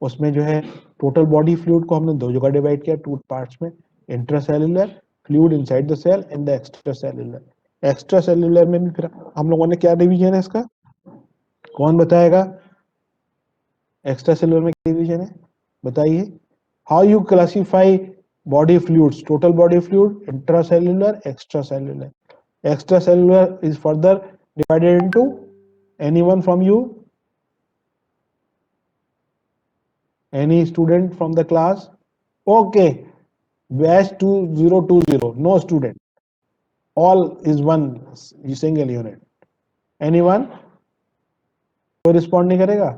उसमें जो है टोटल बॉडी फ्लूइड को हमने दो जगह डिवाइड किया, टू पार्ट्स में, intracellular fluid inside the cell and the extracellular. Extracellular में भी फिर हम लोगों ने क्या डिवीजन है इसका, कौन बताएगा? एक्स्ट्रासेल्युलर में क्या डिवीजन है बताइए? How you classify body fluids? Total body fluid, intracellular, extracellular. Extracellular is further divided into, anyone from you, any student from the class? Okay, batch 2020, no student, all is one single unit. Anyone? कोई respond नहीं करेगा?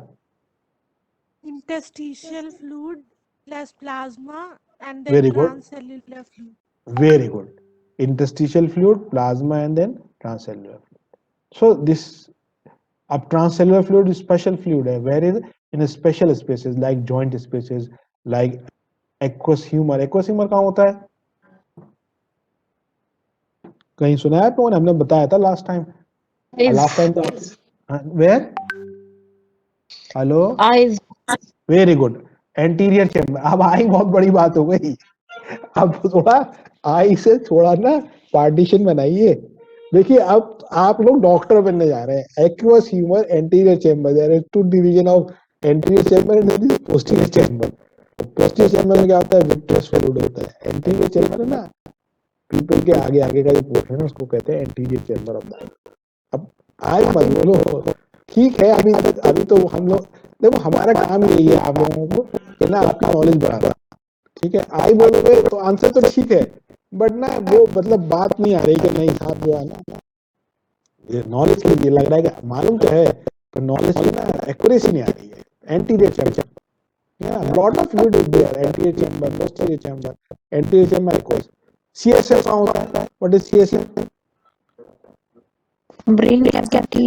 Interstitial fluid plus plasma and then Very good. transcellular fluid. Very good. Interstitial fluid, plasma, and then transcellular fluid. So this अब transcellular fluid special fluid है, where is in a special spaces like joint spaces, like aqueous humor. Aqueous humor कहाँ होता है? कहीं सुना है आप लोगों ने? हमने बताया था लास्ट टाइम। लास्ट टाइम तो where? Hello, eyes, very good, anterior chamber. अब आई बहुत बड़ी बात हो गई, अब थोड़ा आई से थोड़ा ना पार्टीशन बनाइए। देखिए अब आप लोग डॉक्टर बनने जा रहे हैं। Aqueous humour, anterior chamber, there is two division of anterior chamber and posterior chamber. Posterior chamber में क्या होता है? विट्रस फ्लूइड होता है। एंटीरियर चेम्बर है ना, पीपल के आगे आगे का जो पोर्शन है उसको कहते हैं एंटीरियर चेम्बर ऑफ द। अब आई मत बोलो, ठीक है, अभी तो हम लोग देखो, हमारा काम यही है आप लोगों को कि ना आपकी नॉलेज बढ़ाना, ठीक है? आई बोलोगे तो आंसर तो ठीक है, बट ना वो मतलब बात नहीं आ रही कि नहीं साहब जो है ना, ये नॉलेज के लिए लग रहा है कि मालूम तो है पर नॉलेज की ना एक्यूरेसी नहीं आ रही है। Anterior chamber, lot of fluid is there, anterior chamber, posterior chamber, anterior chamber aqueous. CSF कहाँ होता है? What is CSF? brain cavity,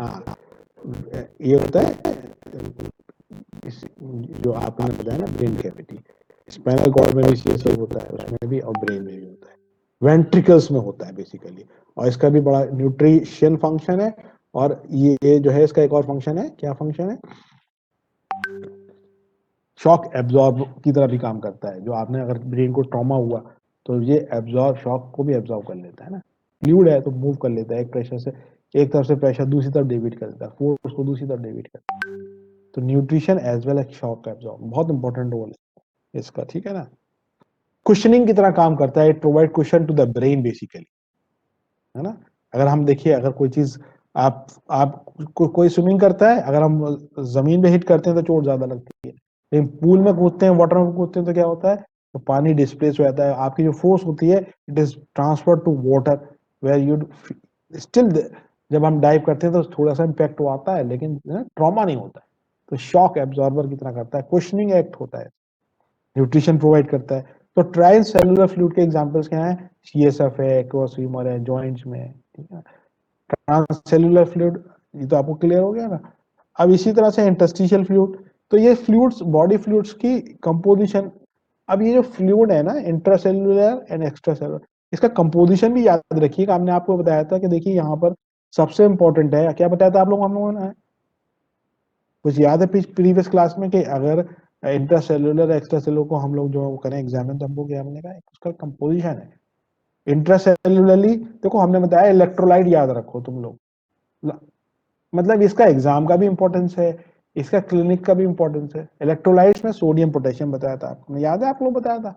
हाँ, ये होता है जो आपने बताया ना, ब्रेन कैविटी। स्पाइनल कॉर्ड में भी सीएसएफ होता है, उसमें भी, और ब्रेन में भी होता है, वेंट्रिकल्स में होता है बेसिकली। और इसका भी बड़ा न्यूट्रिशन फंक्शन है, और ये जो है इसका एक और फंक्शन है, क्या फंक्शन है, शॉक एब्जॉर्ब की तरह भी काम करता है। जो आपने अगर ब्रेन को ट्रॉमा हुआ तो ये एब्जॉर्ब, शॉक को भी एब्जॉर्ब कर लेता है ना, फ्लूइड है तो मूव कर लेता है, एक प्रेशर से एक तरफ से प्रेशर दूसरी तरफ डेविएट कर देता है, फोर्स को दूसरी तरफ डेविएट करता है। तो nutrition as well as shock absorb बहुत इंपॉर्टेंट रोल है इसका, ठीक है ना। कुशनिंग की तरह काम करता है, it provide cushion to the brain basically, है ना। अगर हम देखिए, अगर कोई चीज आप कोई स्विमिंग करता है, अगर हम जमीन पे हिट करते हैं तो चोट ज्यादा लगती है, लेकिन पूल में कूदते हैं, वाटर में कूदते हैं तो क्या होता है, तो पानी डिस्प्लेस हो जाता है, आपकी जो फोर्स होती है it is transfer to water where you still, जब हम डाइव करते हैं तो थोड़ा सा इम्पैक्ट तो आता है लेकिन ट्रॉमा नहीं होता है। तो शॉक एब्जॉर्बर की तरह करता है, कुशनिंग एक्ट होता है, न्यूट्रिशन प्रोवाइड करता है। तो ट्रायल सेलुलर फ्लूइड के एग्जांपल्स क्या हैं, सीएसएफ है, एक्वास्यूमर है, जॉइंट्स में, ठीक है। ट्रांससेलुलर फ्लूइड, ये तो आपको क्लियर हो गया ना। अब इसी तरह से इंटरस्टिशियल फ्लूइड, तो ये फ्लूइड्स, बॉडी फ्लूइड्स की कंपोजिशन। अब ये जो फ्लूइड है ना, इंट्रासेलुलर एंड एक्स्ट्रासेलुलर, इसका कंपोजिशन भी याद रखिएगा। हमने आपको बताया था कि देखिए यहाँ पर सबसे इंपॉर्टेंट है, क्या बताया था आप लोग, हम लोगों ने कुछ याद है प्रीवियस क्लास में, कि अगर इंट्रासेलुलर एक्स्ट्रासेलुलर को हम लोग जो करें एग्जामिन, तो हमको क्या हमने कहा, उसका कंपोजिशन है। इंट्रासेलुलरली देखो हमने बताया इलेक्ट्रोलाइट याद रखो तुम लोग, मतलब इसका एग्जाम का भी इंपॉर्टेंस है, इसका क्लिनिक का भी इंपॉर्टेंस है। इलेक्ट्रोलाइट्स में सोडियम पोटेशियम बताया था आपको, याद है, आप लोग बताया था,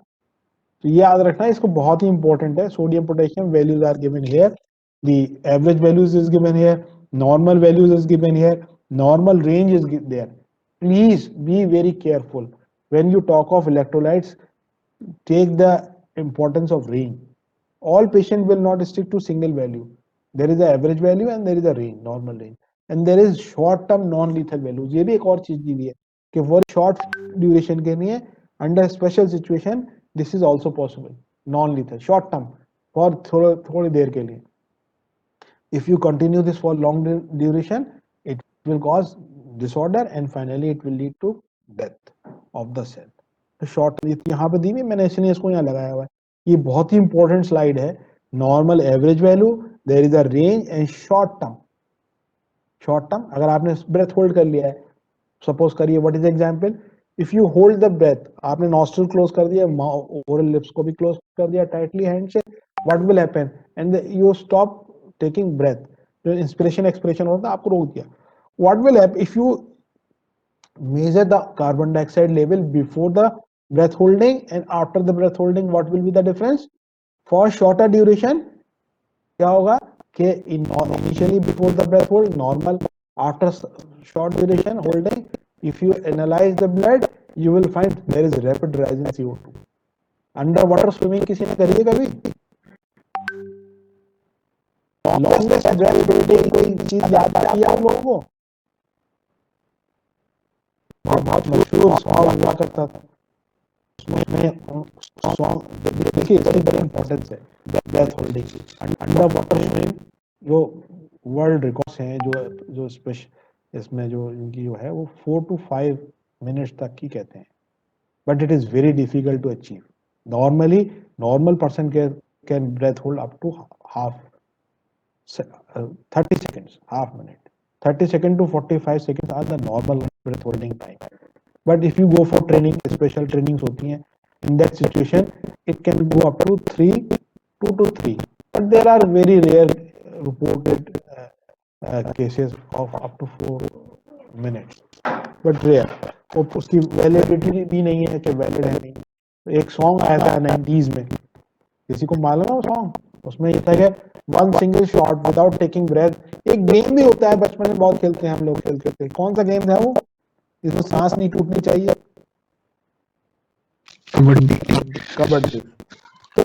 तो ये याद रखना, इसको बहुत ही इंपॉर्टेंट है। Sodium potassium values are given here, the average values is given here, normal values is given here, normal range is there. Please be very careful when you talk of electrolytes. Take the importance of range. All patients will not stick to single value. There is a average value and there is a range, normal range, and there is short term non lethal values. ये भी एक और चीज दी हुई है कि for short duration के लिए under special situation this is also possible, non lethal short term, for थोड़ी देर के लिए. If you continue this for long duration, it will cause disorder and finally it will lead to death of the cell. तो short यहाँ पे दी हुई, मैंने इसलिए इसको यहाँ लगाया हुआ है। ये बहुत ही इंपॉर्टेंट स्लाइड है। Normal average value, there is a range and short term. Short term अगर आपने ब्रेथ होल्ड कर लिया है, सपोज करिए, what is example, if you hold the breath, आपने नॉस्ट्रिल क्लोज कर दिया, ओरल लिप्स को भी क्लोज कर दिया टाइटली हैंड से, what will happen, and you stop taking breath, जो इंस्पिरेशन एक्सपिरेशन होता है आपको रोक दिया, what will happen if you measure the carbon dioxide level before the breath holding and after the breath holding, what will be the difference? For shorter duration क्या होगा कि initially before the breath hold normal, after short duration holding, if you analyze the blood you will find there is rapid rise in CO2. Underwater swimming किसी ने करी है कभी? Longest breath holding कोई चीज याद आती है आप लोगों को? बहुत मशहूर सॉन्ग हुआ करता था, उसमें सॉन्ग देखिए इसकी बड़ी इंपॉर्टेंस है ब्रेथ होल्डिंग की। अंडर वाटर स्विमिंग जो वर्ल्ड रिकॉर्ड्स हैं, जो स्पेशल इसमें जो इनकी जो है वो 4 to 5 मिनट्स तक की कहते हैं, but it is very difficult to achieve. Normally normal person can breath hold up to half 30 seconds, half minute. 30 seconds to 45 seconds are the normal breath holding time. But if you go for training, special trainings होती हैं, in that situation it can go up to 2 to 3. But there are very rare reported cases of up to 4 minutes. But rare. और उसकी validity भी नहीं है कि valid है नहीं। एक सॉन्ग आया था 90s में, किसी को मालूम है वो सॉन्ग? उसमें ये था कि one single shot without taking breath. एक गेम भी होता है, बचपन में बहुत खेलते हैं हम लोग, खेलते थे। कौन सा गेम था वो, इसमें सांस नहीं टूटनी चाहिए? कबड्डी। तो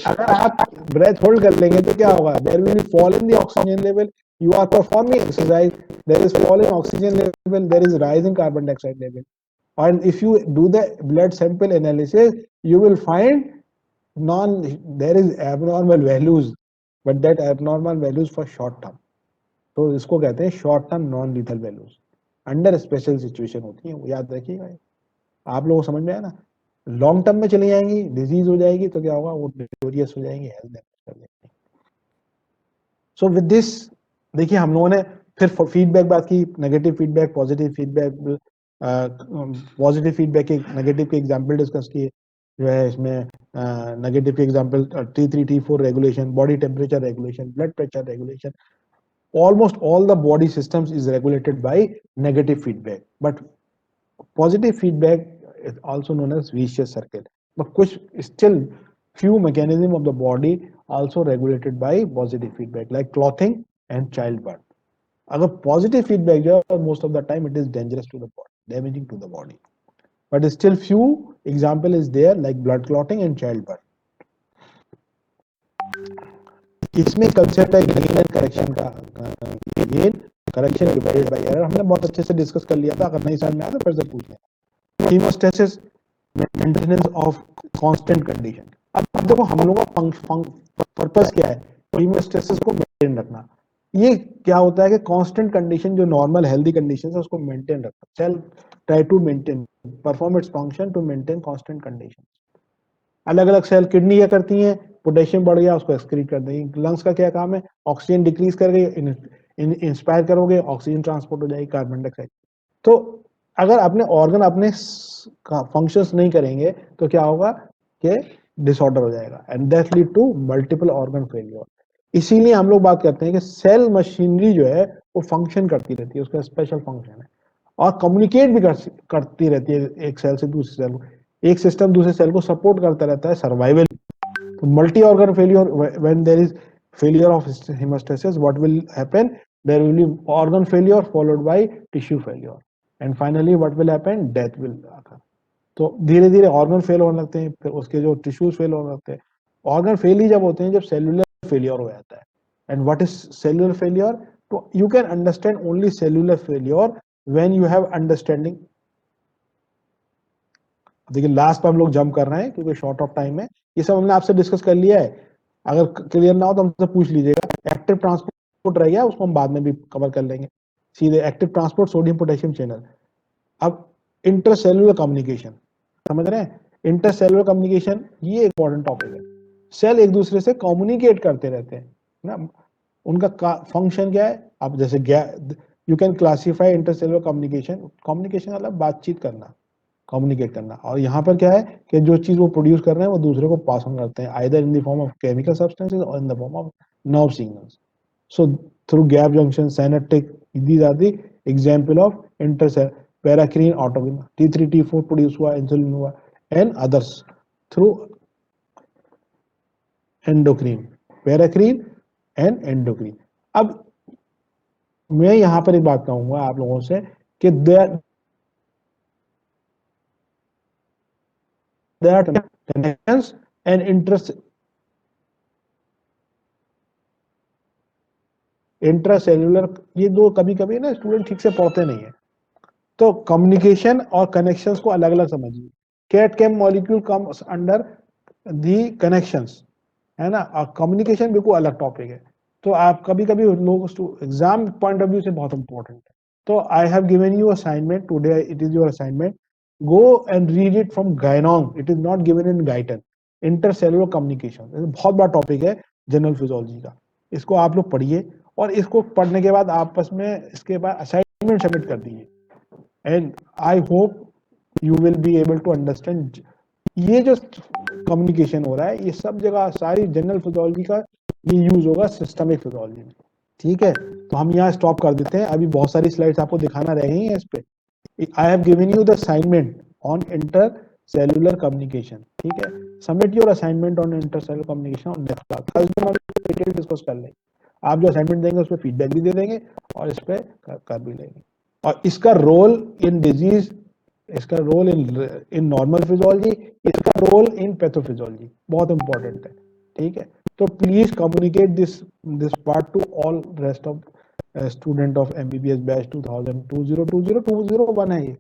अगर आप ब्रेथ होल्ड कर लेंगे तो क्या होगा, there will be fall in the oxygen level, you are performing exercise, there is fall in oxygen level, there is rise in carbon dioxide level, and if you do the blood sample analysis you will find there is abnormal values, but that abnormal values for short term, तो इसको कहते हैं short term non lethal values. Under special situation होती है, वो याद रखिएगा। आप लोगों को समझ में आया ना? लॉन्ग टर्म में चली जाएंगी, डिजीज हो जाएगी तो क्या होगा, वो डिटोरियस हो जाएंगी, हेल्थ डैमेज कर देंगे। सो विद दिस देखिए हम लोगों ने फिर फीडबैक बात की, negative feedback, positive feedback, positive feedback के नेगेटिव के एग्जांपल डिस्कस किए, जो है इसमें नेगेटिव के example T3 T4 regulation, body temperature regulation, blood pressure regulation. Almost all the body systems is regulated by negative feedback, but positive feedback is also known as vicious circle. But कुछ still few mechanism of the body also regulated by positive feedback, like clothing and childbirth. अगर positive feedback जो है, most of the time it is dangerous to the body, damaging to the body. But still few example is there like blood clotting and childbirth. इसमें concept है gain and correction का. Gain, correction divided by error हमने बहुत अच्छे से discuss कर लिया था. अगर नहीं समझ में आया तो फिर से पूछ लें. Haemostasis, maintenance of constant condition. अब देखो हम लोगों का पर्पस क्या है, हीमोस्टेसिस को मेंटेन रखना. ये क्या होता है कि कांस्टेंट कंडीशन जो नॉर्मल हेल्दी कंडीशन है उसको मेंटेन रखना. Cell try to maintain, perform its function to maintain constant condition. अलग अलग सेल, किडनी क्या करती हैं, पोटेशियम बढ़ गया उसको एक्सक्रीट कर देंगे. लंग्स का क्या काम है, ऑक्सीजन डिक्रीज कर गई, इंस्पायर करोगे ऑक्सीजन ट्रांसपोर्ट हो जाएगी, कार्बन डाइऑक्साइड. तो अगर अपने ऑर्गन अपने फंक्शंस नहीं करेंगे तो क्या होगा कि डिसऑर्डर हो जाएगा, and that lead to multiple organ failure. इसीलिए हम लोग बात करते हैं कि सेल मशीनरी जो है वो फंक्शन करती रहती है, उसका स्पेशल फंक्शन है, और कम्युनिकेट भी करती रहती है एक सेल से दूसरे सेल. एक सिस्टम दूसरे सेल को सपोर्ट करता रहता है सर्वाइवल. तो multi organ failure, when there is failure of hemostasis, what will happen, there will be organ failure followed by tissue failure, and finally what will happen, death will occur. तो धीरे धीरे organ fail होने लगते हैं, फिर उसके जो tissues fail होने लगते हैं. ऑर्गन फेल ही जब होते हैं जब सेलुलर फेलियर हो जाता है. And what is cellular failure? तो you can understand only cellular failure when you have understanding. देखिए लास्ट पर हम लोग जंप कर रहे हैं क्योंकि शॉर्ट ऑफ टाइम है. ये सब हमने आपसे डिस्कस कर लिया है. अगर क्लियर ना हो तो हमसे पूछ लीजिएगा. एक्टिव ट्रांसपोर्ट रह गया, उसको हम बाद में भी कवर कर लेंगे. सीधे active transport sodium potassium channel. अब इंटरसेलुलर कम्युनिकेशन समझ रहे हैं. इंटरसेलुलर कम्युनिकेशन ये इंपॉर्टेंट टॉपिक है. सेल एक दूसरे से कम्युनिकेट करते रहते हैं ना. उनका फंक्शन क्या है? अब जैसे you can classify intercellular communication. Communication मतलब बातचीत करना, कम्युनिकेट करना. और यहाँ पर क्या है कि जो चीज वो प्रोड्यूस कर रहे हैं वो दूसरे को पास ऑन करते हैं, either in the form of chemical substances और in the form of nerve signals. So through gap junction, synaptic, these are the example of intercell. Paracrine, autocrine, T3 T4 produce हुआ, इंसुलिन हुआ, and others through endocrine, paracrine and endocrine. अब मैं यहाँ पर एक बात कहूंगा आप लोगों से कि there are connections and intracellular. ये दो कभी कभी ना स्टूडेंट ठीक से पढ़ते नहीं है. तो कम्युनिकेशन और कनेक्शंस को अलग अलग समझिए. Cat came molecule comes under the connections, है ना. और कम्युनिकेशन बिल्कुल अलग टॉपिक है. तो आप कभी कभी लोग एग्जाम पॉइंट ऑफ व्यू से बहुत इंपॉर्टेंट है. तो I have given you assignment today, it is your assignment. Go and read it from Guinong. It is not given in Guyton. Intercellular communication. बहुत बड़ा टॉपिक है जनरल फिजियोलॉजी का. इसको आप लोग पढ़िए और इसको पढ़ने के बाद आपस में इसके बाद असाइनमेंट सबमिट कर दीजिए. And I hope you will be able to understand. ये जो कम्युनिकेशन हो रहा है ये सब जगह सारी जनरल फिजियोलॉजी का ये यूज होगा सिस्टमिक फिजियोलॉजी में. ठीक है, तो हम यहाँ स्टॉप कर देते हैं. अभी बहुत सारी स्लाइड्स आपको दिखाना रह गई हैं इस पे. I have given you the assignment on intercellular communication. ठीक है, submit your assignment on intercellular communication on next class. कल में हम डिटेल डिस्कस कर लेंगे. आप जो असाइनमेंट देंगे उस पर फीडबैक भी दे देंगे और इस पे कर भी लेंगे. और इसका रोल इन डिजीज, इसका रोल इन नॉर्मल फिजियोलॉजी, इसका रोल इन पैथोफिजियोलॉजी बहुत इंपॉर्टेंट है. ठीक है, तो please communicate this part two all rest of student of MBBS batch 2020-2021 है. ये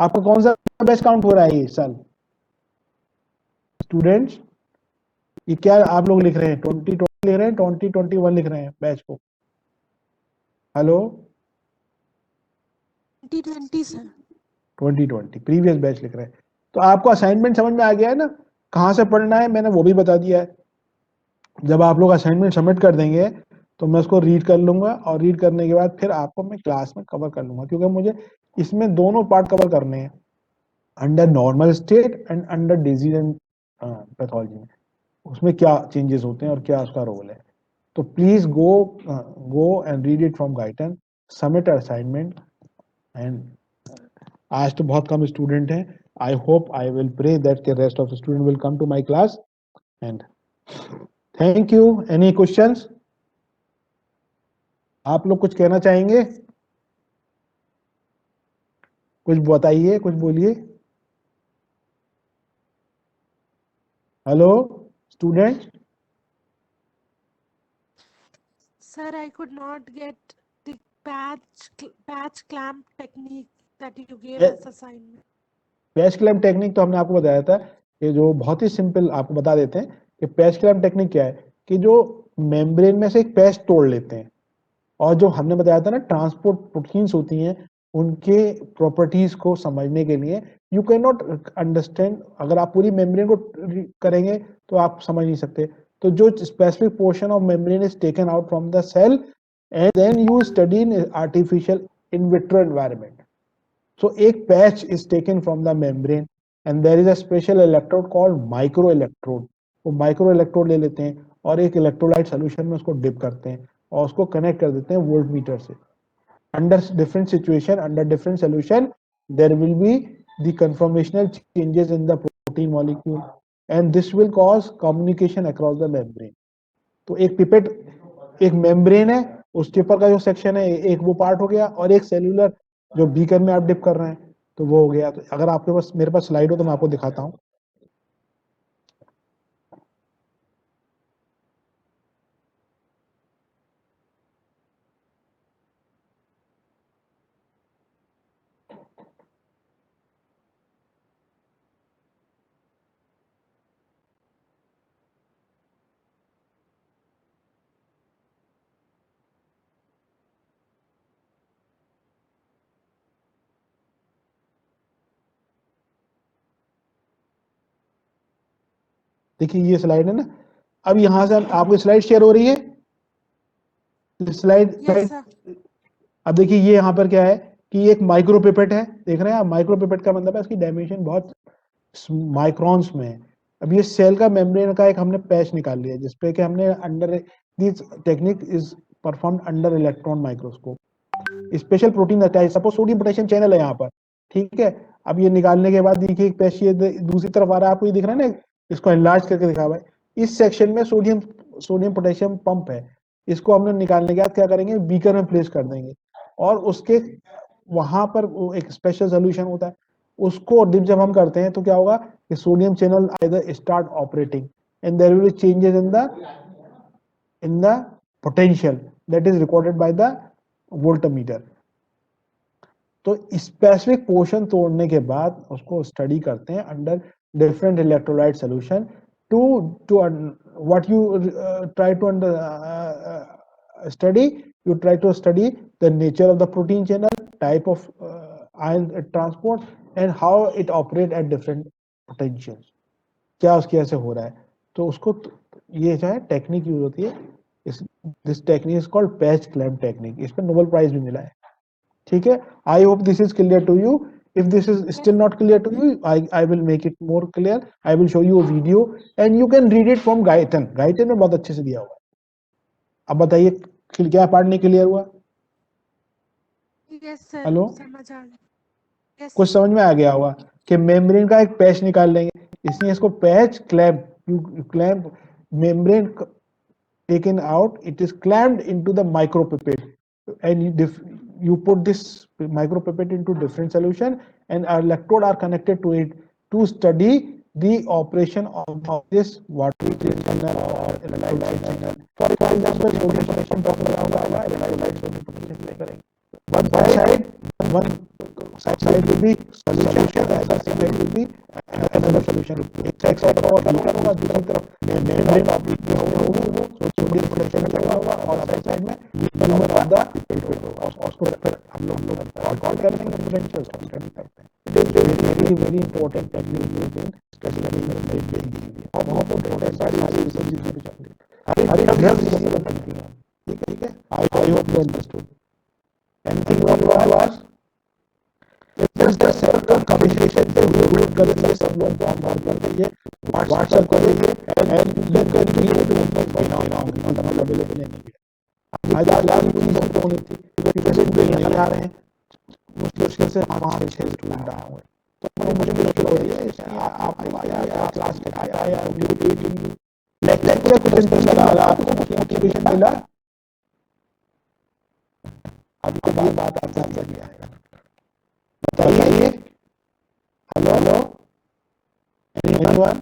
आपका कौन सा बैच काउंट हो रहा है ये साल स्टूडेंट्स? ये क्या आप लोग लिख रहे हैं? 2020 लिख रहे हैं, 2021 लिख रहे हैं बैच को? Hello, 2020 sir. 2020 प्रीवियस बैच लिख रहे हैं. तो आपको असाइनमेंट समझ में आ गया है ना, कहाँ से पढ़ना है मैंने वो भी बता दिया है. जब आप लोग असाइनमेंट सबमिट कर देंगे तो मैं उसको रीड कर लूंगा और रीड करने के बाद फिर आपको मैं क्लास में कवर कर लूंगा, क्योंकि मुझे इसमें दोनों पार्ट कवर करने हैं, under normal state and under disease and pathology में उसमें क्या चेंजेस होते हैं और क्या उसका रोल है। तो please go and read it from Guyton, submit assignment. And आज तो बहुत कम स्टूडेंट हैं, I hope, I will pray that the rest of the student will come to my class. And thank you. Any questions? आप लोग कुछ कहना चाहेंगे? कुछ बताइए, कुछ बोलिए। Hello student. Sir, I could not get the patch clamp technique that you gave Eh, as assignment. Patch clamp technique तो हमने आपको बताया था कि जो बहुत ही सिंपल, आपको बता देते हैं कि पैच क्लैम्प टेक्निक क्या है कि जो मेम्ब्रेन में से एक पैच तोड़ लेते हैं, और जो हमने बताया था ना ट्रांसपोर्ट प्रोटीन्स होती हैं, उनके प्रॉपर्टीज को समझने के लिए यू कैन नॉट अंडरस्टैंड, अगर आप पूरी मेम्ब्रेन को करेंगे तो आप समझ नहीं सकते। तो जो specific portion of membrane is taken out from the cell and then you study in artificial in vitro environment. So एक patch is taken from the membrane and there is a special electrode called microelectrode. वो microelectrode ले लेते हैं और एक electrolyte solution में उसको dip करते हैं और उसको connect कर देते हैं voltmeter से। Under different situation, under different solution, there will be the conformational changes in the protein molecule and this will cause communication across the membrane. तो एक पिपेट, एक मेम्ब्रेन है, उस टिपर का जो सेक्शन है एक वो पार्ट हो गया, और एक सेल्यूलर जो बीकर में आप डिप कर रहे हैं तो वो हो गया। तो अगर आपके पास, मेरे पास स्लाइड हो तो मैं आपको दिखाता हूँ। देखिए ये स्लाइड है ना, अब यहाँ से आपको स्लाइड शेयर हो रही है, स्लाइड Yes, sir. अब देखिए ये यहाँ पर क्या है कि एक माइक्रोपिपेट है, देख रहे हैं आप, माइक्रोपिपेट का मतलब है इसकी डायमेंशन बहुत माइक्रॉन्स में है। अब ये सेल का मेम्ब्रेन का एक हमने पैच निकाल लिया जिसपे कि हमने under this technique is performed under electron microscope. Special protein attach, suppose sodium potassium channel है यहाँ पर, ठीक है। अब ये निकालने के बाद देखिए एक पैच ये दूसरी तरफ आ रहा है, आपको ये दिख रहा है ना, इसको एनलार्ज करके दिखा हुआ है। इस सेक्शन में सोडियम पोटेशियम पंप है, इसको हमने निकालने के बाद क्या करेंगे, बीकर में प्लेस कर देंगे और उसके वहां पर वो एक स्पेशल सोल्यूशन होता है, उसको डिप जब हम करते हैं तो क्या होगा कि sodium channel either start operating and there will be changes in the potential that is recorded by the voltmeter. तो स्पेसिफिक पोर्शन तोड़ने के बाद उसको स्टडी करते हैं under different electrolyte solution to what you try to study, you try to study the nature of the protein channel, type of ion transport and how it operate at different potentials, क्या उसकी ऐसे हो रहा है। तो उसको ये जो है टेक्निक यूज होती है, this technique is called patch clamp technique, इस पर नोबेल प्राइज भी मिला है, ठीक है। I hope this is clear to you. If this is still not clear to you, I will make it more clear. I will show you a video and you can read it from Gaitan. Gaitan में बहुत अच्छे से दिया हुआ है। अब बताइए क्या पार्ट नहीं क्लियर हुआ? Yes, sir. हेलो, समझ आ गया। Yes, कुछ sir. समझ में आ गया होगा कि मेम्ब्रेन का एक पैच निकाल लेंगे, इसलिए इसको patch clamp, you clamp membrane taken out, it is clamped into the micropipette and you put this micropipette into different solution and our electrode are connected to it to study the operation of this water channel or electrolyte channel. For example, sodium potassium talk होगा, electrolyte sodium potassium लेकर one side will be solution, the other side will be another solution. एक side और beaker होगा, दूसरी तरफ membrane होगी, वो sodium potassium लगा होगा और साइड में ह्यूमन आधा और उसको फिर हम लोग कॉल करते हैं, डिफरेंशियल स्टडी करते हैं। It is very very important technique used in studying membrane. और बहुत इंपॉर्टेंट सारी रिसर्च पे चल रही है, हर एक ड्रग इसी में बनती है, ठीक है। I hope you understood. Anything wrong was? Just the circle communication से रोड कर दिए सब लोग डाउनलोड कर दीजिए व्हाट्सएप कर दीजिए and you can be able to find out मतलब अवेलेबल नहीं है। आज चीज़ों तो होनी थी स्टूडेंट भी नहीं आ रहे हैं, मुश्किल से 5-6 स्टूडेंट आए हुए, तो मुझे मुश्किल हो रही है। आपने क्या क्लास में आया या लेक्चर कुछ इंटरेस्ट लगा आपको, मोटिवेशन मिला, आपको बात आप समझ में आएगा। बताइए, हेलो एनीवन?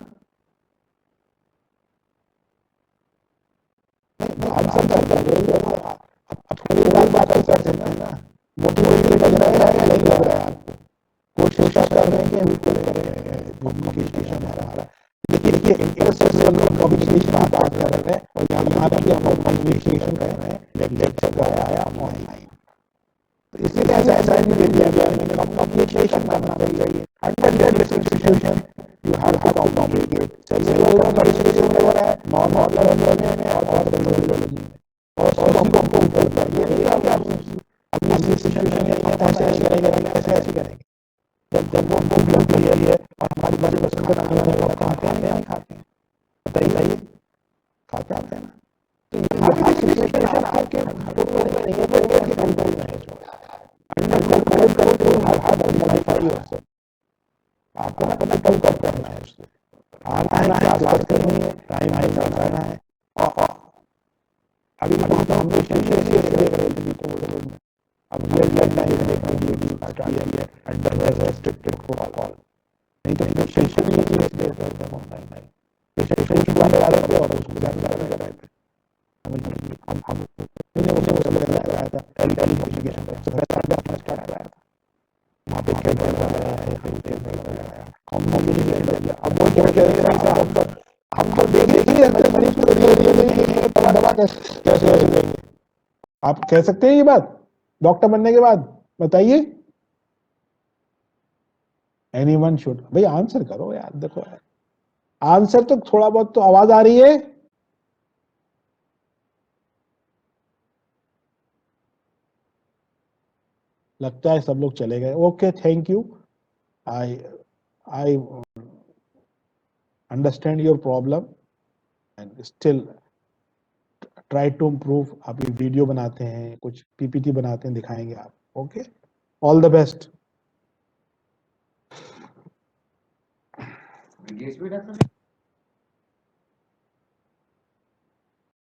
आप सब अब थोड़ी देर बात कर सकते हैं ना, मोटिवेशन लग रहा है या नहीं लग रहा है आपको? कोशिश कर रहे हैं कि हम कम्युनिकेशन है हमारा। देखिए इंटरसेक्शन लोग कम्युनिकेशन की बात कर रहे हैं और यहाँ की हम लोग कम्युनिकेशन कर रहे हैं, लेक्चर कराया ऑनलाइन, तो इसलिए ऐसा नहीं दे दिया गया है कम्युनिकेशन करना चाहिए। Under situation you have to communicate, चलिए लोगों का सिचुएशन हो रहा है नॉर्मल लेवल में और लेवल में और सबको इम्प्रूव करना है। ये नहीं कि आप अपनी सिचुएशन में ऐसे ऐसे करेंगे। जब वो भूख लग गई है और हमारी बच्चे पसंद बनाने वाले लोग खाते हैं या नहीं खाते हैं? बताइए, खाते आते हैं ना? तो ये सिचुएशन आपके कंट्रोल में नहीं है, तो ये कंट्रोल में है। अंडर कंट्रोल हर मॉडिफाई योरसेल्फ, आपको ना कंट्रोल करना है उससे। आना है, क्लास करनी है, टाइम लगाना है। और अभी हमने अब रियल टाइम में स्टार्ट किया अंडर रेस्ट्रिक्टेड प्रोटोकॉल, नहीं तो सेशन ही नहीं रहते थे ऑनलाइन में, सेशन वाले थे और उसको जाकर लगाए थे। हम मुझे वो सब लगाया था एप्लीकेशन पर, सबसे पहले अपना स्टार्ट कराया था, वहाँ पे कैमरा लगाया है, लगाया कम्युनिकेशन लग गया। अब वो क्या कह रहे हैं हम तो देख ही रहे मरीज को दवा कैसे देंगे? आप कह सकते हैं ये बात डॉक्टर बनने के बाद? बताइए, एनीवन शुड। भाई आंसर करो यार, देखो यार आंसर तो थोड़ा बहुत तो आवाज आ रही है। लगता है सब लोग चले गए। Okay, thank you. I understand your problem and still try to improve. अभी वीडियो बनाते हैं, कुछ पीपीटी बनाते हैं, दिखाएंगे आप। Okay, all the best.